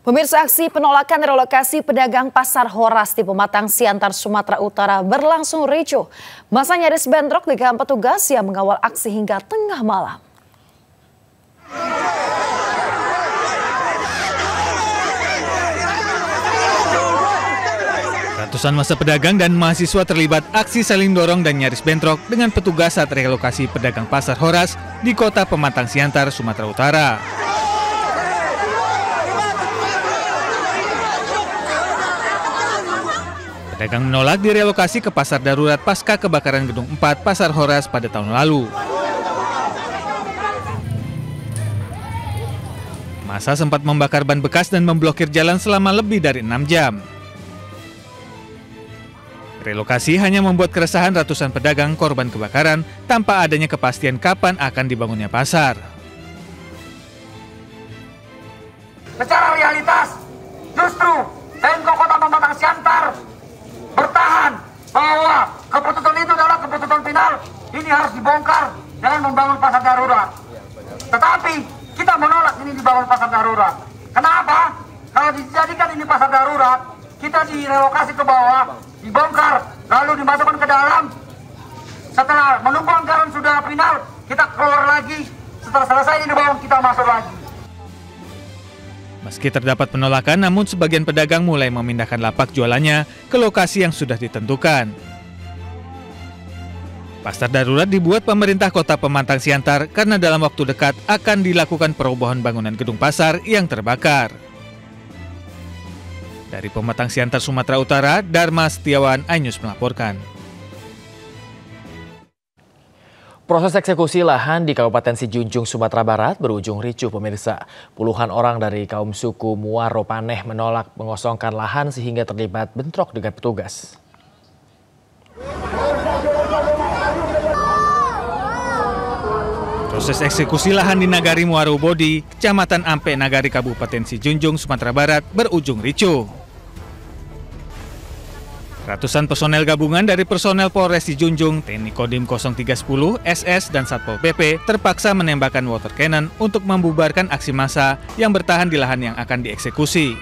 Pemirsa, aksi penolakan relokasi pedagang Pasar Horas di Pematang Siantar, Sumatera Utara berlangsung ricuh. Masa nyaris bentrok dengan petugas yang mengawal aksi hingga tengah malam. Ratusan massa pedagang dan mahasiswa terlibat aksi saling dorong dan nyaris bentrok dengan petugas saat relokasi pedagang Pasar Horas di kota Pematang Siantar, Sumatera Utara. Pedagang menolak direlokasi ke pasar darurat pasca kebakaran Gedung 4 Pasar Horas pada tahun lalu. Massa sempat membakar ban bekas dan memblokir jalan selama lebih dari 6 jam. Relokasi hanya membuat keresahan ratusan pedagang korban kebakaran tanpa adanya kepastian kapan akan dibangunnya pasar. Secara realitas, justru Pemkot Kota Pematang Siantar bertahan bahwa keputusan itu adalah keputusan final. Ini harus dibongkar dengan membangun pasar darurat. Tetapi kita menolak ini dibangun pasar darurat. Kenapa? Kalau dijadikan ini pasar darurat, kita direlokasi ke bawah, dibongkar, lalu dimasukkan ke dalam. Setelah menunggu anggaran sudah final, kita keluar lagi. Setelah selesai ini dibangun, kita masuk lagi. Meski terdapat penolakan, namun sebagian pedagang mulai memindahkan lapak jualannya ke lokasi yang sudah ditentukan. Pasar darurat dibuat pemerintah Kota Pematang Siantar karena dalam waktu dekat akan dilakukan perobohan bangunan gedung pasar yang terbakar. Dari Pematang Siantar, Sumatera Utara, Dharma Setiawan, iNews melaporkan. Proses eksekusi lahan di Kabupaten Sijunjung, Sumatera Barat berujung ricuh, pemirsa. Puluhan orang dari kaum suku Muaro Paneh menolak mengosongkan lahan sehingga terlibat bentrok dengan petugas. Proses eksekusi lahan di Nagari Muaro Bodi, Kecamatan Ampe Nagari, Kabupaten Sijunjung, Sumatera Barat berujung ricuh. Ratusan personel gabungan dari personel Polres Sijunjung, TNI Kodim 0310, SS, dan Satpol PP terpaksa menembakkan water cannon untuk membubarkan aksi massa yang bertahan di lahan yang akan dieksekusi.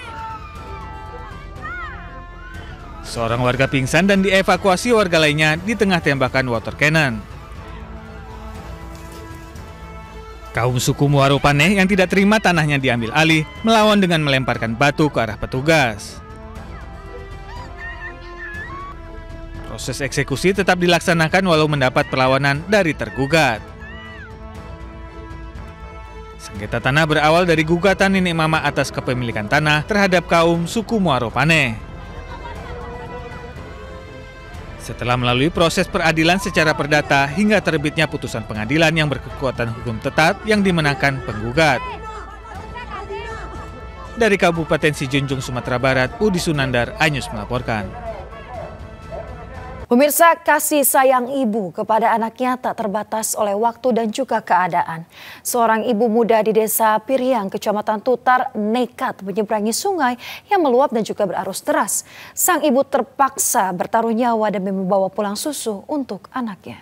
Seorang warga pingsan dan dievakuasi warga lainnya di tengah tembakan water cannon. Kaum suku Muaro Paneh yang tidak terima tanahnya diambil alih melawan dengan melemparkan batu ke arah petugas. Proses eksekusi tetap dilaksanakan walau mendapat perlawanan dari tergugat. Sengketa tanah berawal dari gugatan nenek mama atas kepemilikan tanah terhadap kaum suku Muaro Paneh. Setelah melalui proses peradilan secara perdata hingga terbitnya putusan pengadilan yang berkekuatan hukum tetap yang dimenangkan penggugat. Dari Kabupaten Sijunjung, Sumatera Barat, Udi Sunandar, iNews melaporkan. Pemirsa, kasih sayang ibu kepada anaknya tak terbatas oleh waktu dan juga keadaan. Seorang ibu muda di Desa Piriang, Kecamatan Tutar, nekat menyeberangi sungai yang meluap dan juga berarus deras. Sang ibu terpaksa bertaruh nyawa demi membawa pulang susu untuk anaknya.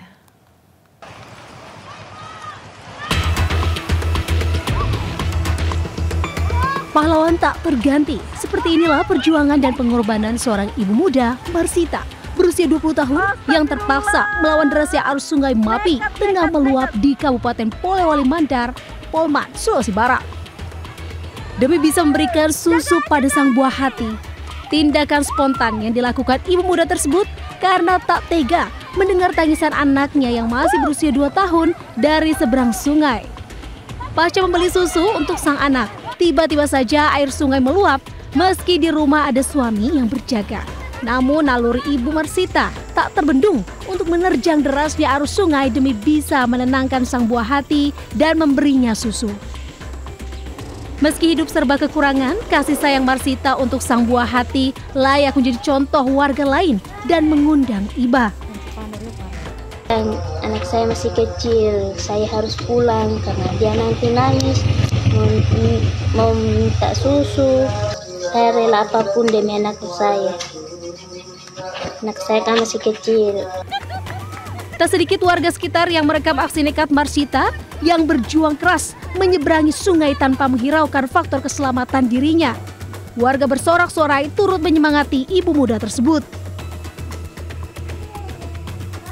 Pahlawan tak terganti. Seperti inilah perjuangan dan pengorbanan seorang ibu muda, Marsita, berusia 20 tahun yang terpaksa melawan derasnya arus sungai Mapi tengah meluap di Kabupaten Polewali Mandar, Polman, Sulawesi Barat. Demi bisa memberikan susu pada sang buah hati, tindakan spontan yang dilakukan ibu muda tersebut karena tak tega mendengar tangisan anaknya yang masih berusia 2 tahun dari seberang sungai. Pasca membeli susu untuk sang anak, tiba-tiba saja air sungai meluap meski di rumah ada suami yang berjaga. Namun naluri ibu Marsita tak terbendung untuk menerjang derasnya arus sungai demi bisa menenangkan sang buah hati dan memberinya susu. Meski hidup serba kekurangan, kasih sayang Marsita untuk sang buah hati layak menjadi contoh warga lain dan mengundang iba. Anak saya masih kecil, saya harus pulang karena dia nanti nangis, mau minta susu. Saya rela apapun demi anak saya. Anak saya kan masih kecil. Tak sedikit warga sekitar yang merekam aksi nekat Marsita yang berjuang keras menyeberangi sungai tanpa menghiraukan faktor keselamatan dirinya. warga bersorak-sorai turut menyemangati ibu muda tersebut.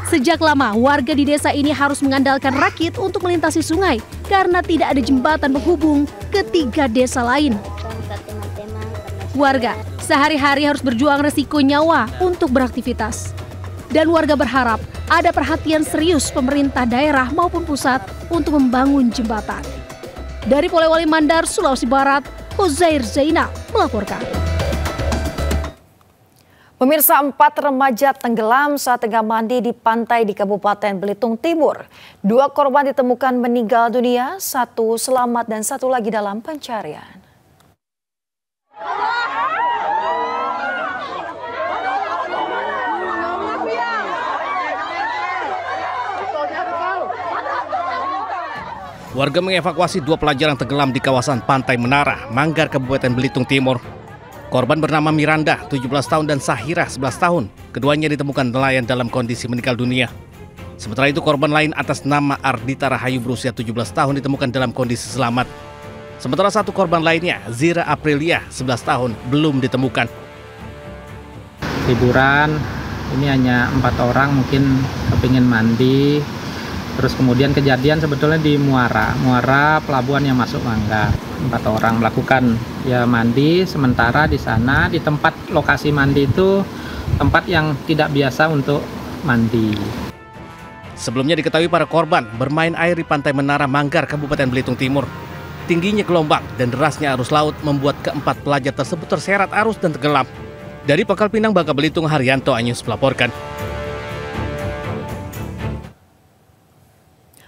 Sejak lama, warga di desa ini harus mengandalkan rakit untuk melintasi sungai karena tidak ada jembatan penghubung ke 3 desa lain. Warga sehari-hari harus berjuang resiko nyawa untuk beraktivitas. Dan warga berharap ada perhatian serius pemerintah daerah maupun pusat untuk membangun jembatan. Dari Polewali Mandar, Sulawesi Barat, Hozair Zainal melaporkan. Pemirsa, 4 remaja tenggelam saat tengah mandi di pantai di Kabupaten Belitung Timur. 2 korban ditemukan meninggal dunia, 1 selamat dan 1 lagi dalam pencarian. Warga mengevakuasi 2 pelajar yang tenggelam di kawasan Pantai Menara, Manggar, Kabupaten Belitung Timur. Korban bernama Miranda, 17 tahun, dan Sahira, 11 tahun. Keduanya ditemukan nelayan dalam kondisi meninggal dunia. Sementara itu korban lain atas nama Ardita Rahayu berusia 17 tahun ditemukan dalam kondisi selamat. Sementara 1 korban lainnya, Zira Aprilia, 11 tahun, belum ditemukan. Liburan, ini hanya 4 orang mungkin kepingin mandi. Terus kemudian kejadian sebetulnya di Muara pelabuhan yang masuk Manggar. 4 orang melakukan mandi sementara di sana, di tempat lokasi mandi itu tempat yang tidak biasa untuk mandi. Sebelumnya diketahui para korban bermain air di Pantai Menara, Manggar, Kabupaten Belitung Timur. Tingginya gelombang dan derasnya arus laut membuat ke-4 pelajar tersebut terseret arus dan tenggelam. Dari Pangkal Pinang, Bangka Belitung, Haryanto Anyus melaporkan.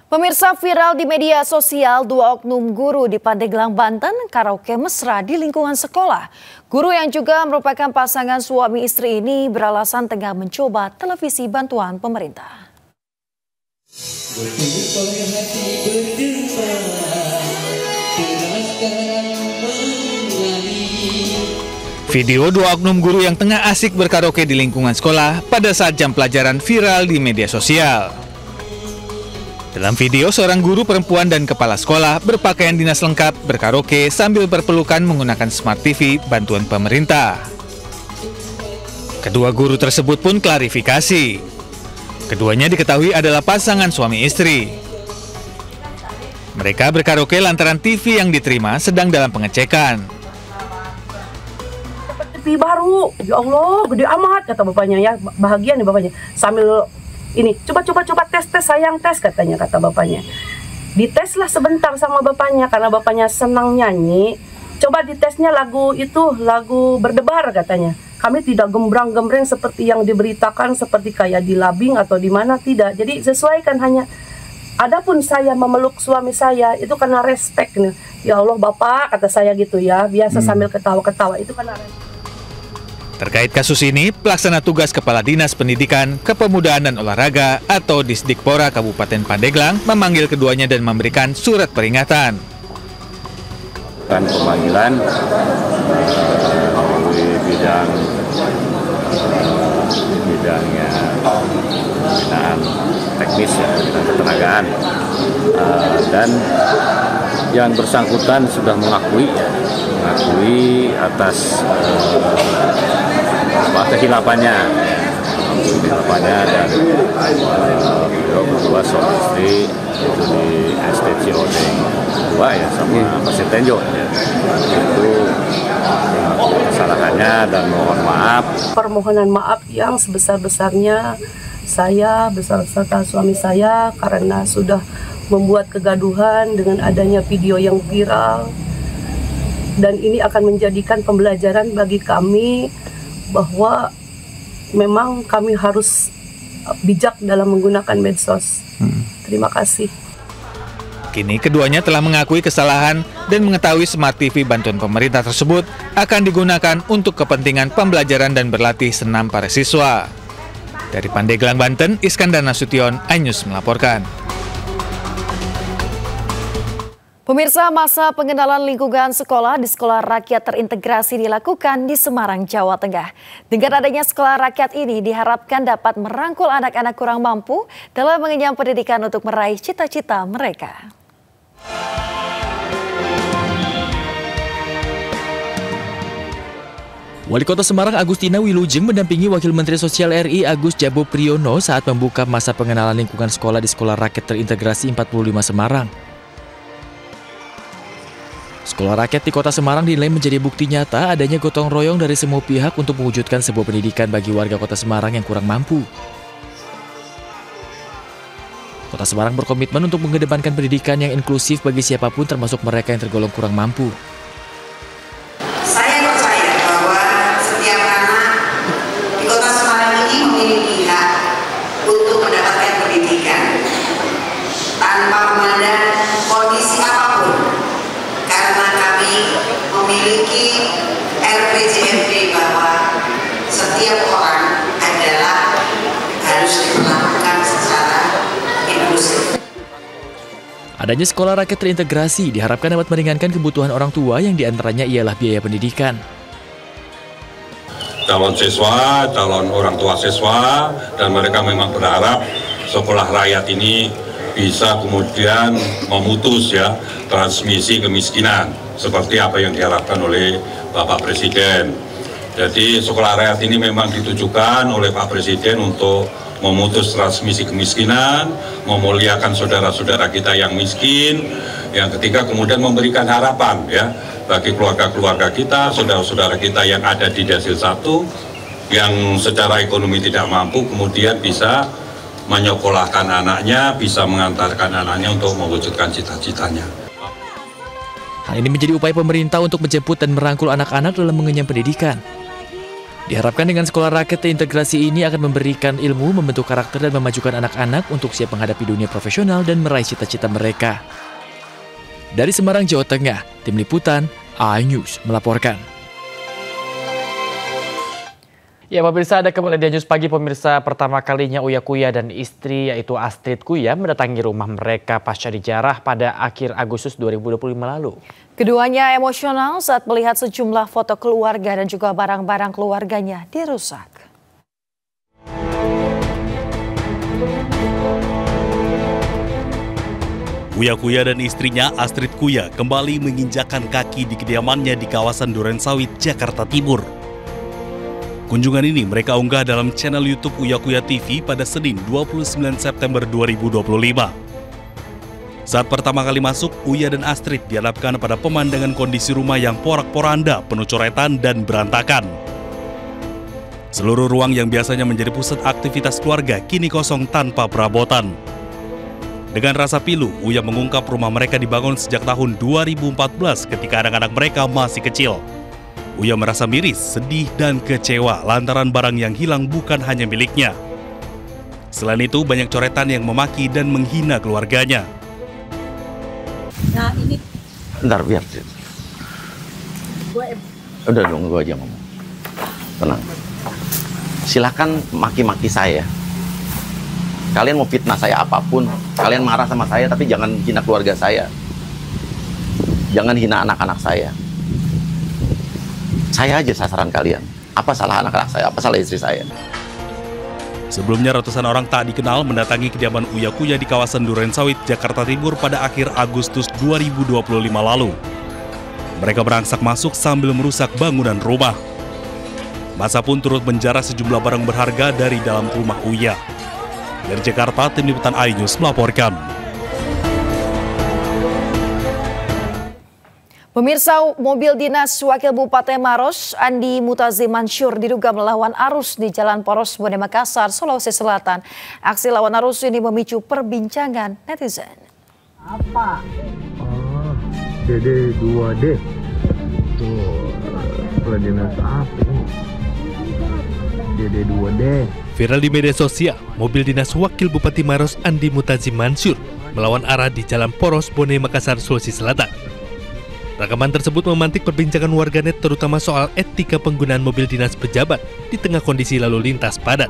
Pemirsa, viral di media sosial 2 oknum guru di Pandeglang, Banten karaoke mesra di lingkungan sekolah. Guru yang juga merupakan pasangan suami istri ini beralasan tengah mencoba televisi bantuan pemerintah. Video 2 oknum guru yang tengah asik berkaraoke di lingkungan sekolah pada saat jam pelajaran viral di media sosial. Dalam video, seorang guru perempuan dan kepala sekolah berpakaian dinas lengkap berkaraoke sambil berpelukan menggunakan smart TV bantuan pemerintah. Kedua guru tersebut pun klarifikasi. Keduanya diketahui adalah pasangan suami istri. Mereka berkaraoke lantaran TV yang diterima sedang dalam pengecekan. TV baru, ya Allah, gede amat, kata bapaknya ya, bahagia nih bapaknya. Sambil ini, coba tes sayang, tes katanya, kata bapaknya. Diteslah sebentar sama bapaknya karena bapaknya senang nyanyi. Coba ditesnya lagu itu, lagu Berdebar katanya. Kami tidak gembrang-gembreng seperti yang diberitakan, seperti kayak di labing atau di mana, tidak. Jadi sesuaikan hanya. Adapun saya memeluk suami saya itu karena respect nih. Ya Allah Bapak, kata saya gitu ya, biasa sambil ketawa-ketawa, itu karena respect. Terkait kasus ini, pelaksana tugas Kepala Dinas Pendidikan, Kepemudaan dan Olahraga atau Disdikpora Kabupaten Pandeglang memanggil keduanya dan memberikan surat peringatan. Dan pemanggilan di bidangnya pembinaan teknis ya, bidang ketenagaan, dan yang bersangkutan sudah mengakui atas kehilafannya dan beliau berdua suami istri itu di STC Odeng 2 ya sama Pasir Tenjo ya. Itu kesalahannya dan mohon maaf. Permohonan maaf yang sebesar-besarnya saya beserta suami saya karena sudah membuat kegaduhan dengan adanya video yang viral, dan ini akan menjadikan pembelajaran bagi kami bahwa memang kami harus bijak dalam menggunakan medsos. Terima kasih. Kini keduanya telah mengakui kesalahan dan mengetahui smart TV bantuan pemerintah tersebut akan digunakan untuk kepentingan pembelajaran dan berlatih senam para siswa. Dari Pandeglang, Banten, Iskandar Nasution, iNews melaporkan. Pemirsa, masa pengenalan lingkungan sekolah di sekolah rakyat terintegrasi dilakukan di Semarang, Jawa Tengah. Dengan adanya sekolah rakyat ini diharapkan dapat merangkul anak-anak kurang mampu dalam mengenyam pendidikan untuk meraih cita-cita mereka. Wali Kota Semarang Agustina Wilujeng mendampingi Wakil Menteri Sosial RI Agus Jabo Priyono saat membuka masa pengenalan lingkungan sekolah di Sekolah Rakyat Terintegrasi 45 Semarang. Sekolah rakyat di Kota Semarang dinilai menjadi bukti nyata adanya gotong royong dari semua pihak untuk mewujudkan sebuah pendidikan bagi warga Kota Semarang yang kurang mampu. Kota Semarang berkomitmen untuk mengedepankan pendidikan yang inklusif bagi siapapun termasuk mereka yang tergolong kurang mampu. Saya percaya bahwa setiap anak di Kota Semarang ini memiliki hak untuk mendapatkan pendidikan tanpa memandang kondisi apapun, karena kami memiliki RPJMD bahwa setiap orang adalah harus diperlakukan secara inklusif. Adanya sekolah rakyat terintegrasi diharapkan dapat meringankan kebutuhan orang tua yang diantaranya ialah biaya pendidikan. Calon siswa, calon orang tua siswa, dan mereka memang berharap sekolah rakyat ini bisa kemudian memutus ya transmisi kemiskinan seperti apa yang diharapkan oleh Bapak Presiden. Jadi sekolah rakyat ini memang ditujukan oleh Pak Presiden untuk memutus transmisi kemiskinan, memuliakan saudara-saudara kita yang miskin, yang ketiga kemudian memberikan harapan ya bagi keluarga-keluarga kita, saudara-saudara kita yang ada di Desil 1 yang secara ekonomi tidak mampu kemudian bisa menyekolahkan anaknya, bisa mengantarkan anaknya untuk mewujudkan cita-citanya. Hal ini menjadi upaya pemerintah untuk menjemput dan merangkul anak-anak dalam mengenyam pendidikan. Diharapkan dengan sekolah rakyat terintegrasi ini akan memberikan ilmu, membentuk karakter dan memajukan anak-anak untuk siap menghadapi dunia profesional dan meraih cita-cita mereka. Dari Semarang, Jawa Tengah, Tim Liputan, iNews melaporkan. Ya pemirsa, ada kembali di News Pagi. Pemirsa, pertama kalinya Uya Kuya dan istri yaitu Astrid Kuya mendatangi rumah mereka pasca dijarah pada akhir Agustus 2025 lalu. Keduanya emosional saat melihat sejumlah foto keluarga dan juga barang-barang keluarganya dirusak. Uya Kuya dan istrinya Astrid Kuya kembali menginjakkan kaki di kediamannya di kawasan Durensawit, Jakarta Timur. Kunjungan ini mereka unggah dalam channel YouTube Uya Kuya TV pada Senin 29 September 2025. Saat pertama kali masuk, Uya dan Astrid dihadapkan pada pemandangan kondisi rumah yang porak-poranda, penuh coretan dan berantakan. Seluruh ruang yang biasanya menjadi pusat aktivitas keluarga kini kosong tanpa perabotan. Dengan rasa pilu, Uya mengungkap rumah mereka dibangun sejak tahun 2014 ketika anak-anak mereka masih kecil. Uya merasa miris, sedih, dan kecewa lantaran barang yang hilang bukan hanya miliknya. Selain itu, banyak coretan yang memaki dan menghina keluarganya. Nah ini. Bentar, biar. Udah dong, gue aja ngomong. Tenang. Silakan maki-maki saya. Kalian mau fitnah saya apapun, kalian marah sama saya, tapi jangan hina keluarga saya. Jangan hina anak-anak saya. Saya aja sasaran kalian. Apa salah anak-anak saya? Apa salah istri saya? Sebelumnya ratusan orang tak dikenal mendatangi kediaman Uya Kuya di kawasan Durensawit, Jakarta Timur pada akhir Agustus 2025 lalu. Mereka berangsak masuk sambil merusak bangunan rumah. Masa pun turut menjarah sejumlah barang berharga dari dalam rumah Uya. Dari Jakarta, Tim Liputan iNews melaporkan. Pemirsa, mobil dinas Wakil Bupati Maros, Andi Mutazim Mansyur, diduga melawan arus di Jalan Poros Bone Makassar, Sulawesi Selatan. Aksi lawan arus ini memicu perbincangan netizen. Apa? DD2D. Tuh, kepala dinas apa ini? DD2D. Viral di media sosial, mobil dinas Wakil Bupati Maros, Andi Mutazim Mansyur, melawan arah di Jalan Poros Bone Makassar, Sulawesi Selatan. Rekaman tersebut memantik perbincangan warganet terutama soal etika penggunaan mobil dinas pejabat di tengah kondisi lalu lintas padat.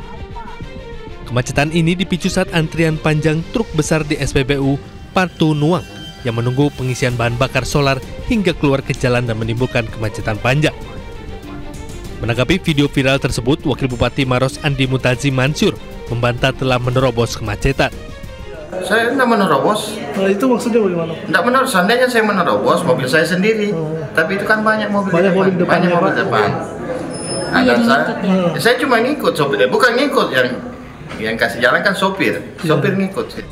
Kemacetan ini dipicu saat antrian panjang truk besar di SPBU Partu Nuang yang menunggu pengisian bahan bakar solar hingga keluar ke jalan dan menimbulkan kemacetan panjang. Menanggapi video viral tersebut, Wakil Bupati Maros Andi Mutazim Mansyur membantah telah menerobos kemacetan. Saya tidak menerobos. Nah, itu maksudnya bagaimana? Tidak menerobos. Seandainya saya menerobos mobil saya sendiri, tapi itu kan banyak mobil depan. Saya cuma ngikut sopir, bukan ngikut yang kasih jalan kan sopir ngikut sih.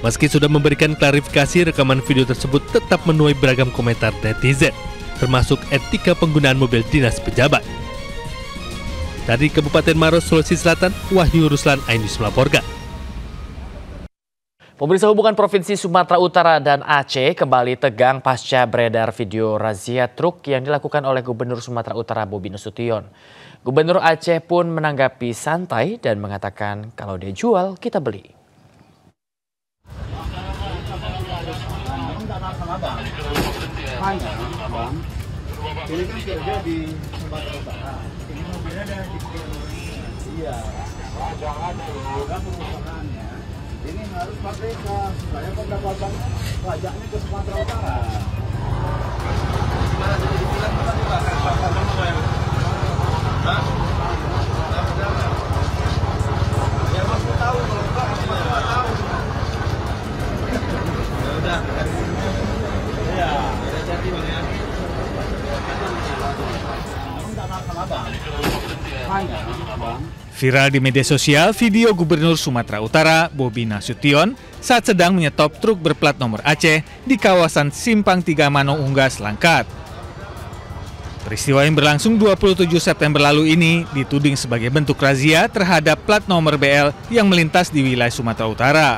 Meski sudah memberikan klarifikasi, rekaman video tersebut tetap menuai beragam komentar netizen, termasuk etika penggunaan mobil dinas pejabat. Dari Kabupaten Maros, Sulawesi Selatan, Wahyu Ruslan, iNews melaporkan. Pemerintah Hubungan Provinsi Sumatera Utara dan Aceh kembali tegang pasca beredar video razia truk yang dilakukan oleh Gubernur Sumatera Utara Bobi Nasution. Gubernur Aceh pun menanggapi santai dan mengatakan kalau dia jual, kita beli. Ini kan kerja di Sumatera Utara. Ini mobilnya ada di Iya. Jangan perusahaannya. Ini harus pabrika supaya pendapatan pajaknya ke Sumatera Utara. Gimana jadi dibilang ya masih tahu kalau enggak nggak tahu. Ya udah. Ya, jadi Bang ya. Viral di media sosial video Gubernur Sumatera Utara Bobi Nasution saat sedang menyetop truk berplat nomor Aceh di kawasan Simpang 3 Mano Unggas, Langkat. Peristiwa yang berlangsung 27 September lalu ini dituding sebagai bentuk razia terhadap plat nomor BL yang melintas di wilayah Sumatera Utara.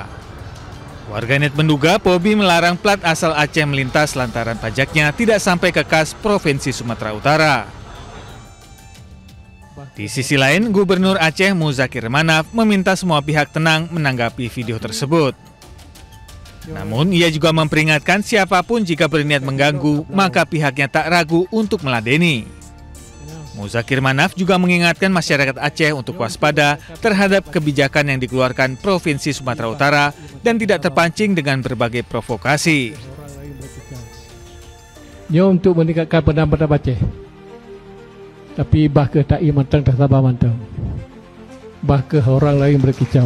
Warganet menduga Bobi melarang plat asal Aceh melintas lantaran pajaknya tidak sampai ke kas Provinsi Sumatera Utara. Di sisi lain, Gubernur Aceh Muzakir Manaf meminta semua pihak tenang menanggapi video tersebut. Namun, ia juga memperingatkan siapapun jika berniat mengganggu, maka pihaknya tak ragu untuk meladeni. Muzakir Manaf juga mengingatkan masyarakat Aceh untuk waspada terhadap kebijakan yang dikeluarkan Provinsi Sumatera Utara dan tidak terpancing dengan berbagai provokasi. Ya, untuk meningkatkan pendapatan Aceh. Tapi bah ke tak mantang tak sabar mantang. Bah ke orang lain berkicau.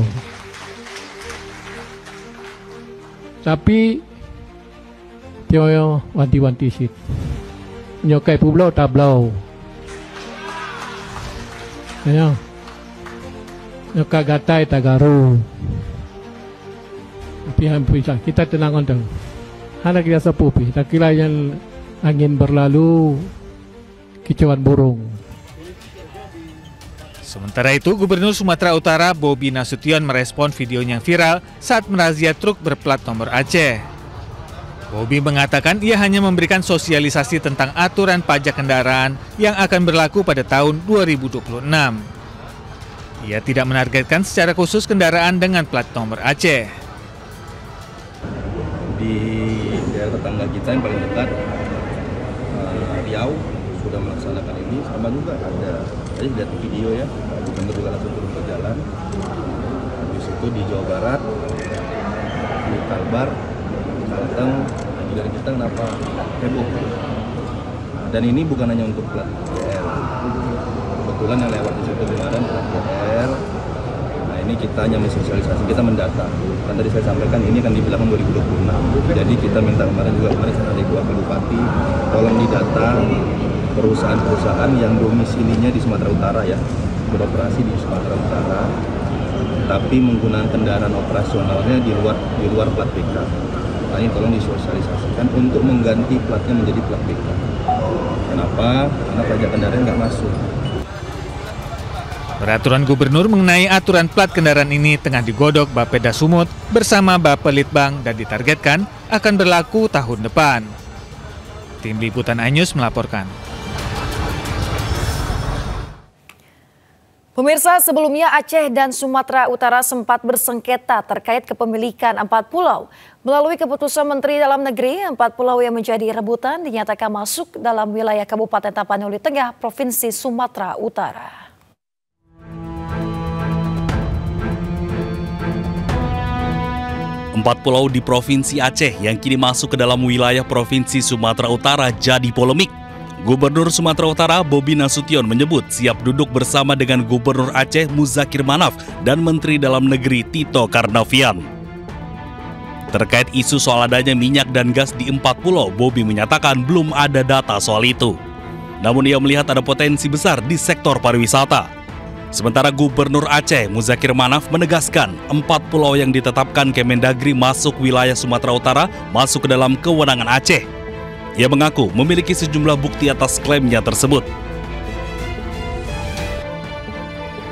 Tapi dia wanti-wanti sit. Nyokai publau tak blau. Ya. Nyokai gatai tak garu. Tapi hampir kita tenang ontang. Hana kita sepupi. Tak kira yang angin berlalu kicauan burung. Sementara itu, Gubernur Sumatera Utara Bobi Nasution merespon videonya yang viral saat merazia truk berplat nomor Aceh. Bobi mengatakan ia hanya memberikan sosialisasi tentang aturan pajak kendaraan yang akan berlaku pada tahun 2026. Ia tidak menargetkan secara khusus kendaraan dengan plat nomor Aceh. Di daerah tetangga kita yang paling dekat, Riau, sudah melaksanakan ini, sama juga ada, tadi lihat video ya, Gubernur juga langsung turun ke jalan. Habis itu di Jawa Barat, di Kalbar, Kalteng, juga kita kenapa heboh. Dan ini bukan hanya untuk plat BL, kebetulan yang lewat di situ kemarin plat BL. Nah ini kita hanya mensosialisasi, kita mendata. Kan tadi saya sampaikan ini kan di belakang 2026. Jadi kita minta kemarin dari Wakil Bupati, tolong didata perusahaan-perusahaan yang domisilinya di Sumatera Utara ya, beroperasi di Sumatera Utara, tapi menggunakan kendaraan operasionalnya di luar plat BK. Nah ini tolong disosialisasikan untuk mengganti platnya menjadi plat BK. Kenapa? Karena pajak kendaraan nggak masuk. Peraturan Gubernur mengenai aturan plat kendaraan ini tengah digodok Bapeda Sumut bersama Bapelitbang dan ditargetkan akan berlaku tahun depan. Tim Liputan iNews melaporkan. Pemirsa, sebelumnya Aceh dan Sumatera Utara sempat bersengketa terkait kepemilikan 4 pulau. Melalui keputusan Menteri Dalam Negeri, 4 pulau yang menjadi rebutan dinyatakan masuk dalam wilayah Kabupaten Tapanuli Tengah, Provinsi Sumatera Utara. Empat pulau di Provinsi Aceh yang kini masuk ke dalam wilayah Provinsi Sumatera Utara jadi polemik. Gubernur Sumatera Utara Bobi Nasution menyebut siap duduk bersama dengan Gubernur Aceh Muzakir Manaf dan Menteri Dalam Negeri Tito Karnavian. Terkait isu soal adanya minyak dan gas di 4 pulau, Bobi menyatakan belum ada data soal itu. namun ia melihat ada potensi besar di sektor pariwisata. Sementara Gubernur Aceh Muzakir Manaf menegaskan 4 pulau yang ditetapkan Kemendagri masuk wilayah Sumatera Utara masuk ke dalam kewenangan Aceh. Ia mengaku memiliki sejumlah bukti atas klaimnya tersebut.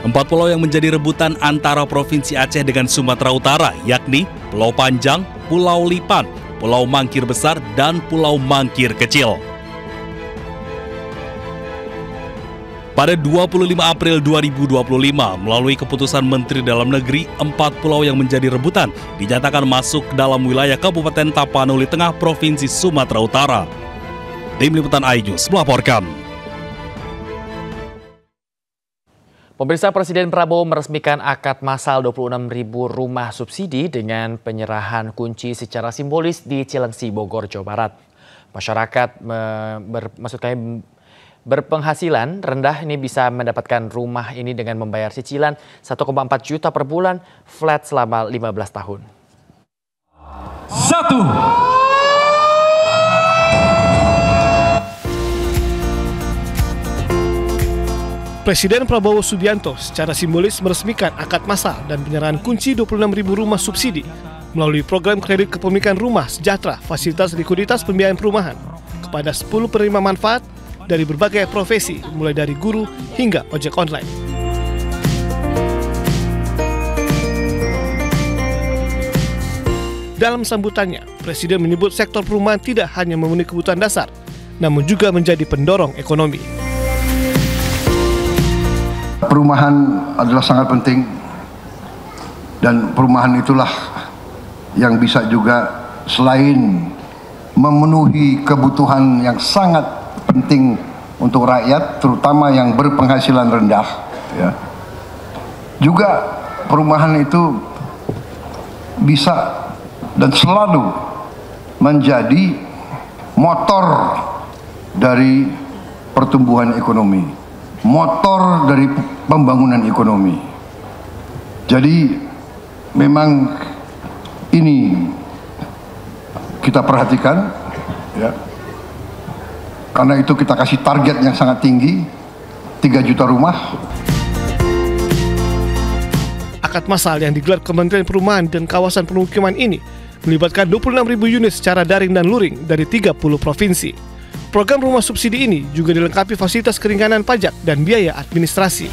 4 pulau yang menjadi rebutan antara Provinsi Aceh dengan Sumatera Utara yakni Pulau Panjang, Pulau Lipan, Pulau Mangkir Besar, dan Pulau Mangkir Kecil. Pada 25 April 2025, melalui keputusan Menteri Dalam Negeri, 4 pulau yang menjadi rebutan dinyatakan masuk dalam wilayah Kabupaten Tapanuli Tengah, Provinsi Sumatera Utara. Tim Liputan iNews melaporkan. Pemirsa, Presiden Prabowo meresmikan akad massal 26.000 rumah subsidi dengan penyerahan kunci secara simbolis di Cilengsi, Bogor, Jawa Barat. Masyarakat berpenghasilan rendah ini bisa mendapatkan rumah ini dengan membayar cicilan 1,4 juta per bulan, flat selama 15 tahun. 1. Presiden Prabowo Subianto secara simbolis meresmikan akad massal dan penyerahan kunci 26.000 rumah subsidi melalui program kredit kepemilikan rumah sejahtera fasilitas likuiditas pembiayaan perumahan kepada 10 penerima manfaat dari berbagai profesi, mulai dari guru hingga ojek online. Dalam sambutannya, Presiden menyebut sektor perumahan tidak hanya memenuhi kebutuhan dasar, namun juga menjadi pendorong ekonomi. Perumahan adalah sangat penting, dan perumahan itulah yang bisa juga selain memenuhi kebutuhan yang sangat penting untuk rakyat, terutama yang berpenghasilan rendah, ya. Juga perumahan itu bisa dan selalu menjadi motor dari pertumbuhan ekonomi, motor dari pembangunan ekonomi. Jadi memang ini kita perhatikan, ya. Karena itu kita kasih target yang sangat tinggi, 3 juta rumah. Akad massal yang digelar Kementerian Perumahan dan Kawasan Permukiman ini melibatkan 26.000 unit secara daring dan luring dari 30 provinsi. Program rumah subsidi ini juga dilengkapi fasilitas keringanan pajak dan biaya administrasi.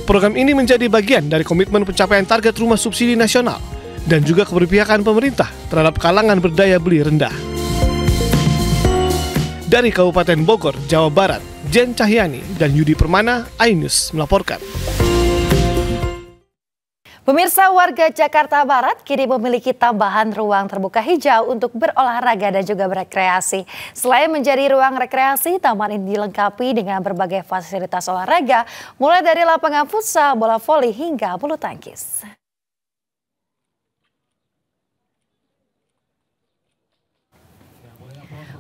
Program ini menjadi bagian dari komitmen pencapaian target rumah subsidi nasional dan juga keberpihakan pemerintah terhadap kalangan berdaya beli rendah. Dari Kabupaten Bogor, Jawa Barat, Jen Cahyani dan Yudi Permana, iNews melaporkan. Pemirsa, warga Jakarta Barat kini memiliki tambahan ruang terbuka hijau untuk berolahraga dan juga berekreasi. Selain menjadi ruang rekreasi, taman ini dilengkapi dengan berbagai fasilitas olahraga, mulai dari lapangan futsal, bola voli hingga bulu tangkis.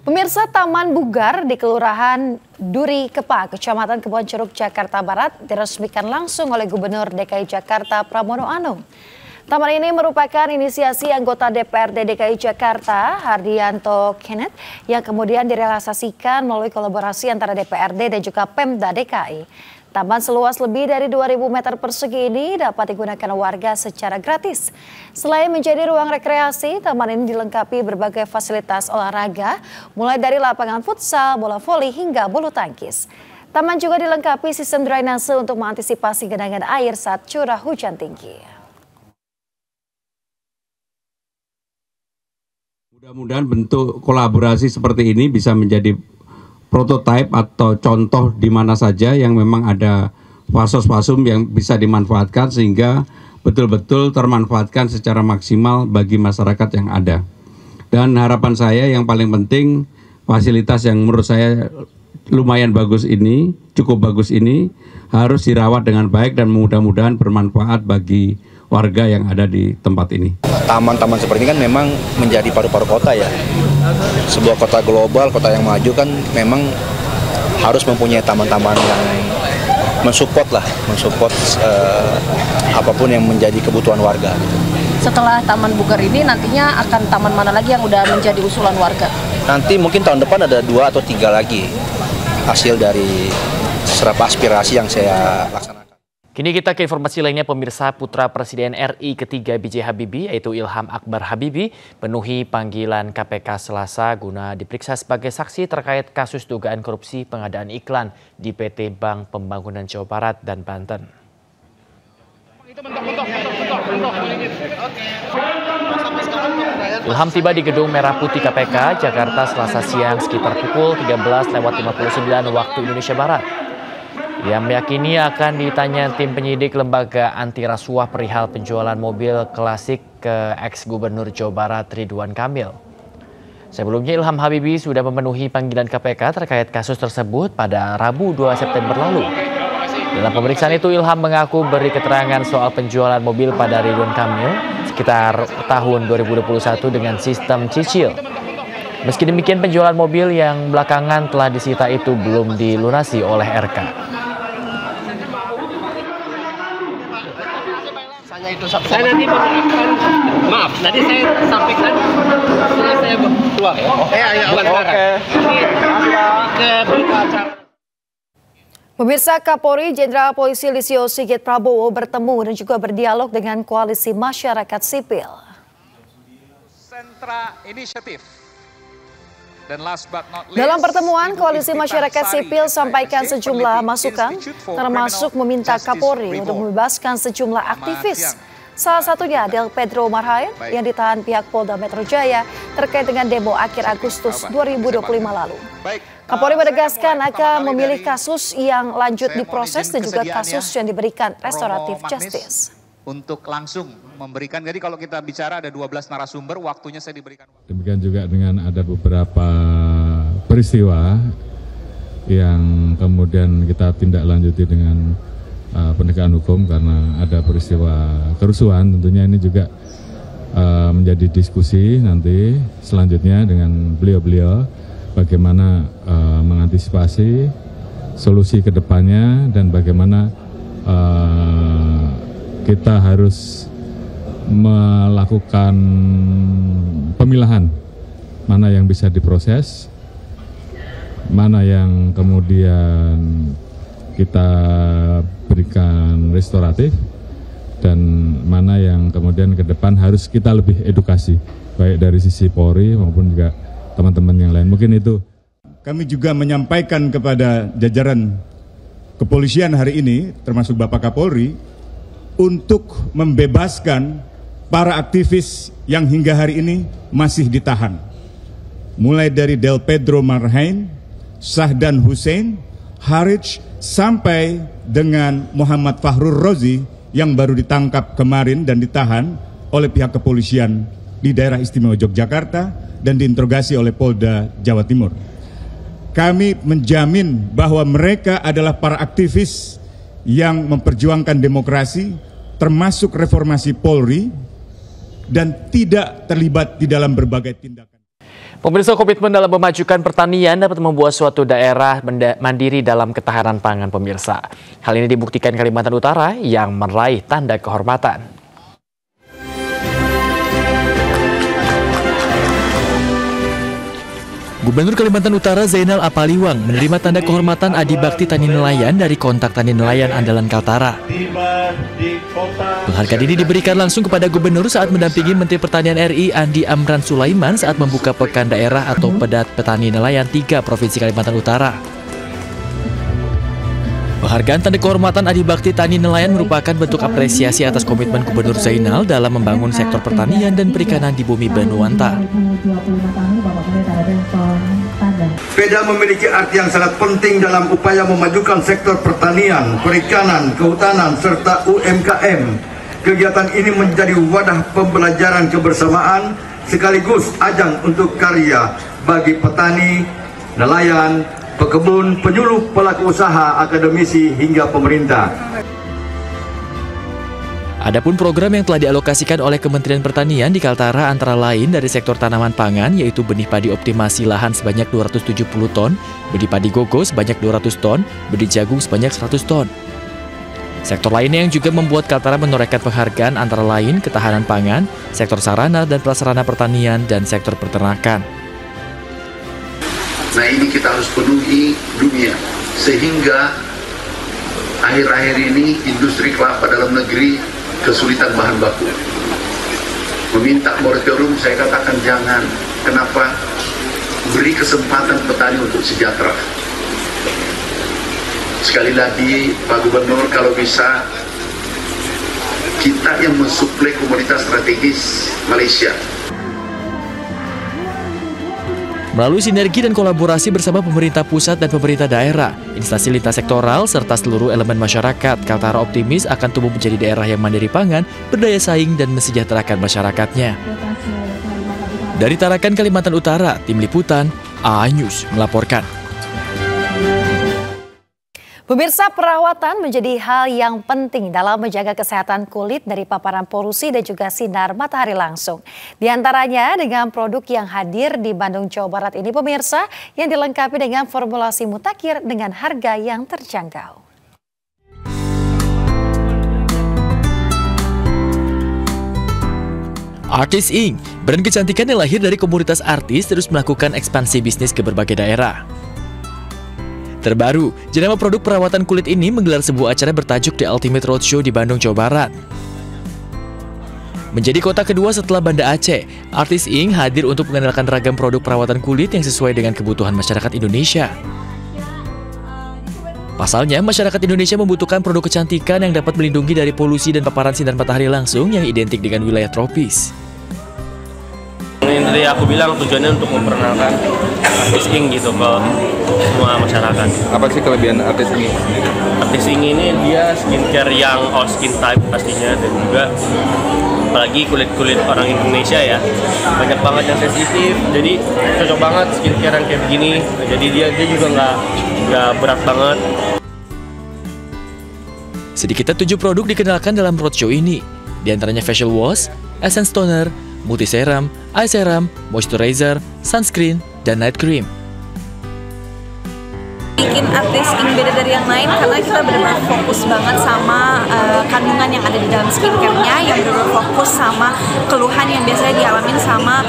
Pemirsa, Taman Bugar di Kelurahan Duri Kepa, Kecamatan Kebon Ceruk, Jakarta Barat diresmikan langsung oleh Gubernur DKI Jakarta Pramono Anung. Taman ini merupakan inisiasi anggota DPRD DKI Jakarta, Hardianto Kenneth, yang kemudian direalisasikan melalui kolaborasi antara DPRD dan juga Pemda DKI. Taman seluas lebih dari 2.000 meter persegi ini dapat digunakan warga secara gratis. Selain menjadi ruang rekreasi, taman ini dilengkapi berbagai fasilitas olahraga, mulai dari lapangan futsal, bola voli hingga bulu tangkis. Taman juga dilengkapi sistem drainase untuk mengantisipasi genangan air saat curah hujan tinggi. Mudah-mudahan bentuk kolaborasi seperti ini bisa menjadi prototipe atau contoh di mana saja yang memang ada fasos-fasum yang bisa dimanfaatkan sehingga betul-betul termanfaatkan secara maksimal bagi masyarakat yang ada. Dan harapan saya yang paling penting, fasilitas yang menurut saya lumayan bagus ini, cukup bagus ini, harus dirawat dengan baik dan mudah-mudahan bermanfaat bagi warga yang ada di tempat ini. Taman-taman seperti ini kan memang menjadi paru-paru kota ya. Sebuah kota global, kota yang maju kan memang harus mempunyai taman-taman yang mensupport apapun yang menjadi kebutuhan warga. Setelah Taman Bugar ini nantinya akan taman mana lagi yang udah menjadi usulan warga? Nanti mungkin tahun depan ada 2 atau 3 lagi hasil dari beberapa aspirasi yang saya laksanakan. Kini kita ke informasi lainnya, pemirsa. Putra Presiden RI ketiga B.J. Habibie yaitu Ilham Akbar Habibie penuhi panggilan KPK Selasa guna diperiksa sebagai saksi terkait kasus dugaan korupsi pengadaan iklan di PT Bank Pembangunan Jawa Barat dan Banten. Ilham tiba di Gedung Merah Putih KPK Jakarta Selasa siang sekitar pukul 13.59 waktu Indonesia Barat. Ia meyakini akan ditanya tim penyidik lembaga anti rasuah perihal penjualan mobil klasik ke ex-gubernur Jawa Barat Ridwan Kamil. Sebelumnya Ilham Habibie sudah memenuhi panggilan KPK terkait kasus tersebut pada Rabu 2 September lalu. Dalam pemeriksaan itu Ilham mengaku beri keterangan soal penjualan mobil pada Ridwan Kamil sekitar tahun 2021 dengan sistem cicil. Meski demikian penjualan mobil yang belakangan telah disita itu belum dilunasi oleh RK. Saya nanti menjelaskan, maaf, nanti saya sampaikan setelah saya keluar ya. Bukan sekarang. Ke berita acara. Pemirsa, Kapolri Jenderal Polisi Listio Sigit Prabowo bertemu dan juga berdialog dengan koalisi masyarakat sipil. Sentra Inisiatif. Dalam pertemuan, koalisi masyarakat sipil sampaikan sejumlah masukan, termasuk meminta Kapolri untuk membebaskan sejumlah aktivis. Salah satunya Del Pedro Marhain yang ditahan pihak Polda Metro Jaya terkait dengan demo akhir Agustus 2025 lalu. Kapolri menegaskan akan memilih kasus yang lanjut diproses dan juga kasus yang diberikan restoratif justice. Untuk langsung memberikan, jadi kalau kita bicara ada 12 narasumber, waktunya saya diberikan. Demikian juga dengan ada beberapa peristiwa yang kemudian kita tindak lanjuti dengan penegakan hukum karena ada peristiwa kerusuhan. Tentunya ini juga menjadi diskusi nanti selanjutnya dengan beliau-beliau bagaimana mengantisipasi solusi ke depannya dan bagaimana kita harus melakukan pemilahan mana yang bisa diproses, mana yang kemudian kita berikan restoratif, dan mana yang kemudian ke depan harus kita lebih edukasi, baik dari sisi Polri maupun juga teman-teman yang lain. Mungkin itu. Kami juga menyampaikan kepada jajaran kepolisian hari ini, termasuk Bapak Kapolri, untuk membebaskan para aktivis yang hingga hari ini masih ditahan. Mulai dari Del Pedro Marhain, Sahdan Hussein, Harij, sampai dengan Muhammad Fahrur Rozi yang baru ditangkap kemarin dan ditahan oleh pihak kepolisian di daerah istimewa Yogyakarta dan diinterogasi oleh Polda Jawa Timur. Kami menjamin bahwa mereka adalah para aktivis yang memperjuangkan demokrasi, termasuk reformasi Polri, dan tidak terlibat di dalam berbagai tindakan. Pemirsa, komitmen dalam memajukan pertanian dapat membuat suatu daerah mandiri dalam ketahanan pangan, pemirsa. Hal ini dibuktikan Kalimantan Utara yang meraih tanda kehormatan. Gubernur Kalimantan Utara Zainal Apaliwang menerima tanda kehormatan Adi Bakti Tani Nelayan dari Kontak Tani Nelayan Andalan Kaltara. Penghargaan ini diberikan langsung kepada Gubernur saat mendampingi Menteri Pertanian RI Andi Amran Sulaiman saat membuka Pekan Daerah atau Pedat Petani Nelayan 3 Provinsi Kalimantan Utara. Penghargaan tanda kehormatan Adi Bakti Tani Nelayan merupakan bentuk apresiasi atas komitmen Gubernur Zainal dalam membangun sektor pertanian dan perikanan di bumi Benuanta. Peda memiliki arti yang sangat penting dalam upaya memajukan sektor pertanian, perikanan, kehutanan, serta UMKM. Kegiatan ini menjadi wadah pembelajaran kebersamaan sekaligus ajang untuk karya bagi petani, nelayan, pekebun, penyuluh, pelaku usaha, akademisi, hingga pemerintah. Adapun program yang telah dialokasikan oleh Kementerian Pertanian di Kaltara antara lain dari sektor tanaman pangan, yaitu benih padi optimasi lahan sebanyak 270 ton, benih padi gogo sebanyak 200 ton, benih jagung sebanyak 100 ton. Sektor lainnya yang juga membuat Kaltara menorehkan penghargaan antara lain ketahanan pangan, sektor sarana dan prasarana pertanian, dan sektor peternakan. Nah ini kita harus penuhi dunia, sehingga akhir-akhir ini industri kelapa dalam negeri kesulitan bahan baku. Meminta moratorium, saya katakan jangan. Kenapa? Beri kesempatan petani untuk sejahtera. Sekali lagi Pak Gubernur, kalau bisa kita yang mensuplai komoditas strategis Malaysia. Melalui sinergi dan kolaborasi bersama pemerintah pusat dan pemerintah daerah, instansi lintas sektoral, serta seluruh elemen masyarakat, Kaltara optimis akan tumbuh menjadi daerah yang mandiri pangan, berdaya saing, dan mensejahterakan masyarakatnya. Dari Tarakan, Kalimantan Utara, Tim Liputan, A-News melaporkan. Pemirsa, perawatan menjadi hal yang penting dalam menjaga kesehatan kulit dari paparan polusi dan juga sinar matahari langsung. Di antaranya dengan produk yang hadir di Bandung, Jawa Barat ini, pemirsa, yang dilengkapi dengan formulasi mutakhir dengan harga yang terjangkau. Artis Ing, brand kecantikan yang lahir dari komunitas artis, terus melakukan ekspansi bisnis ke berbagai daerah. Terbaru, jenama produk perawatan kulit ini menggelar sebuah acara bertajuk The Ultimate Roadshow di Bandung, Jawa Barat. Menjadi kota kedua setelah Banda Aceh, artis Ing hadir untuk mengenalkan ragam produk perawatan kulit yang sesuai dengan kebutuhan masyarakat Indonesia. Pasalnya, masyarakat Indonesia membutuhkan produk kecantikan yang dapat melindungi dari polusi dan paparan sinar matahari langsung yang identik dengan wilayah tropis. Ini tadi aku bilang tujuannya untuk memperkenalkan artis Ing gitu ke semua masyarakat. Apa sih kelebihan artis Ing? Artis Ing ini dia skincare yang all skin type pastinya, dan juga apalagi kulit-kulit orang Indonesia ya, banyak banget yang sensitif, jadi cocok banget skincare yang kayak begini. Jadi dia juga nggak berat banget. Sedikitnya 7 produk dikenalkan dalam roadshow ini, di antaranya facial wash, essence toner, multi serum, eye serum, moisturizer, sunscreen, dan night cream. Bikin artis Ing beda dari yang lain karena kita benar-benar fokus banget sama kandungan yang ada di dalam skincare-nya, yang benar-benar fokus sama keluhan yang biasanya dialamin sama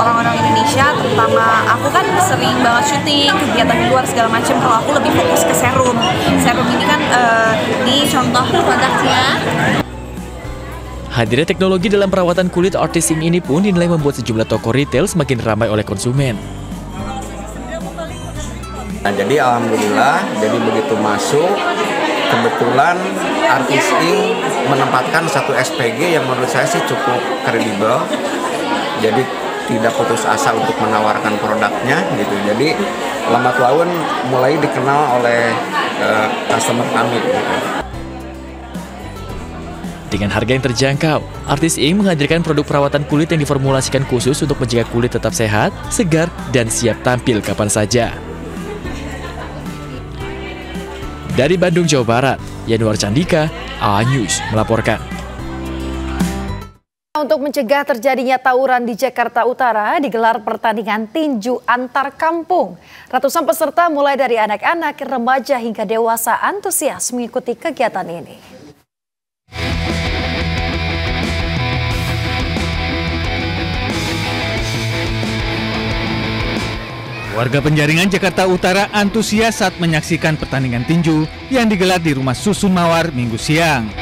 orang-orang Indonesia, terutama aku kan sering banget syuting, kegiatan di luar segala macam. Kalau aku lebih fokus ke serum. Serum ini kan ini contoh produknya. Hadirnya teknologi dalam perawatan kulit artis Ing ini pun dinilai membuat sejumlah toko retail semakin ramai oleh konsumen. Nah, jadi alhamdulillah, jadi begitu masuk, kebetulan artis Ing menempatkan satu SPG yang menurut saya sih cukup kredibel. Jadi tidak putus asa untuk menawarkan produknya gitu. Jadi lambat laun mulai dikenal oleh customer kami gitu. Dengan harga yang terjangkau, artis Ing menghadirkan produk perawatan kulit yang diformulasikan khusus untuk menjaga kulit tetap sehat, segar, dan siap tampil kapan saja. Dari Bandung, Jawa Barat, Yanuar Candika, A-News melaporkan. Untuk mencegah terjadinya tawuran di Jakarta Utara, digelar pertandingan tinju antar kampung. Ratusan peserta mulai dari anak-anak, remaja hingga dewasa antusias mengikuti kegiatan ini. Warga Penjaringan, Jakarta Utara antusias saat menyaksikan pertandingan tinju yang digelar di Rumah Susun Mawar Minggu siang.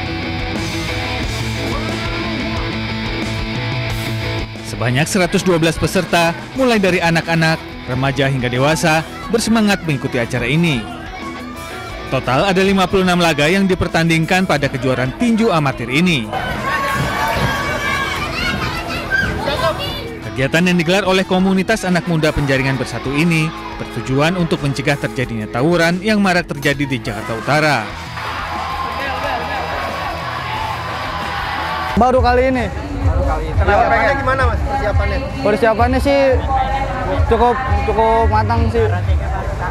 Sebanyak 112 peserta, mulai dari anak-anak, remaja hingga dewasa, bersemangat mengikuti acara ini. Total ada 56 laga yang dipertandingkan pada kejuaraan tinju amatir ini. Kegiatan yang digelar oleh komunitas anak muda Penjaringan Bersatu ini bertujuan untuk mencegah terjadinya tawuran yang marak terjadi di Jakarta Utara. Baru kali ini. Kenapa gimana mas persiapannya? Persiapannya sih cukup matang sih.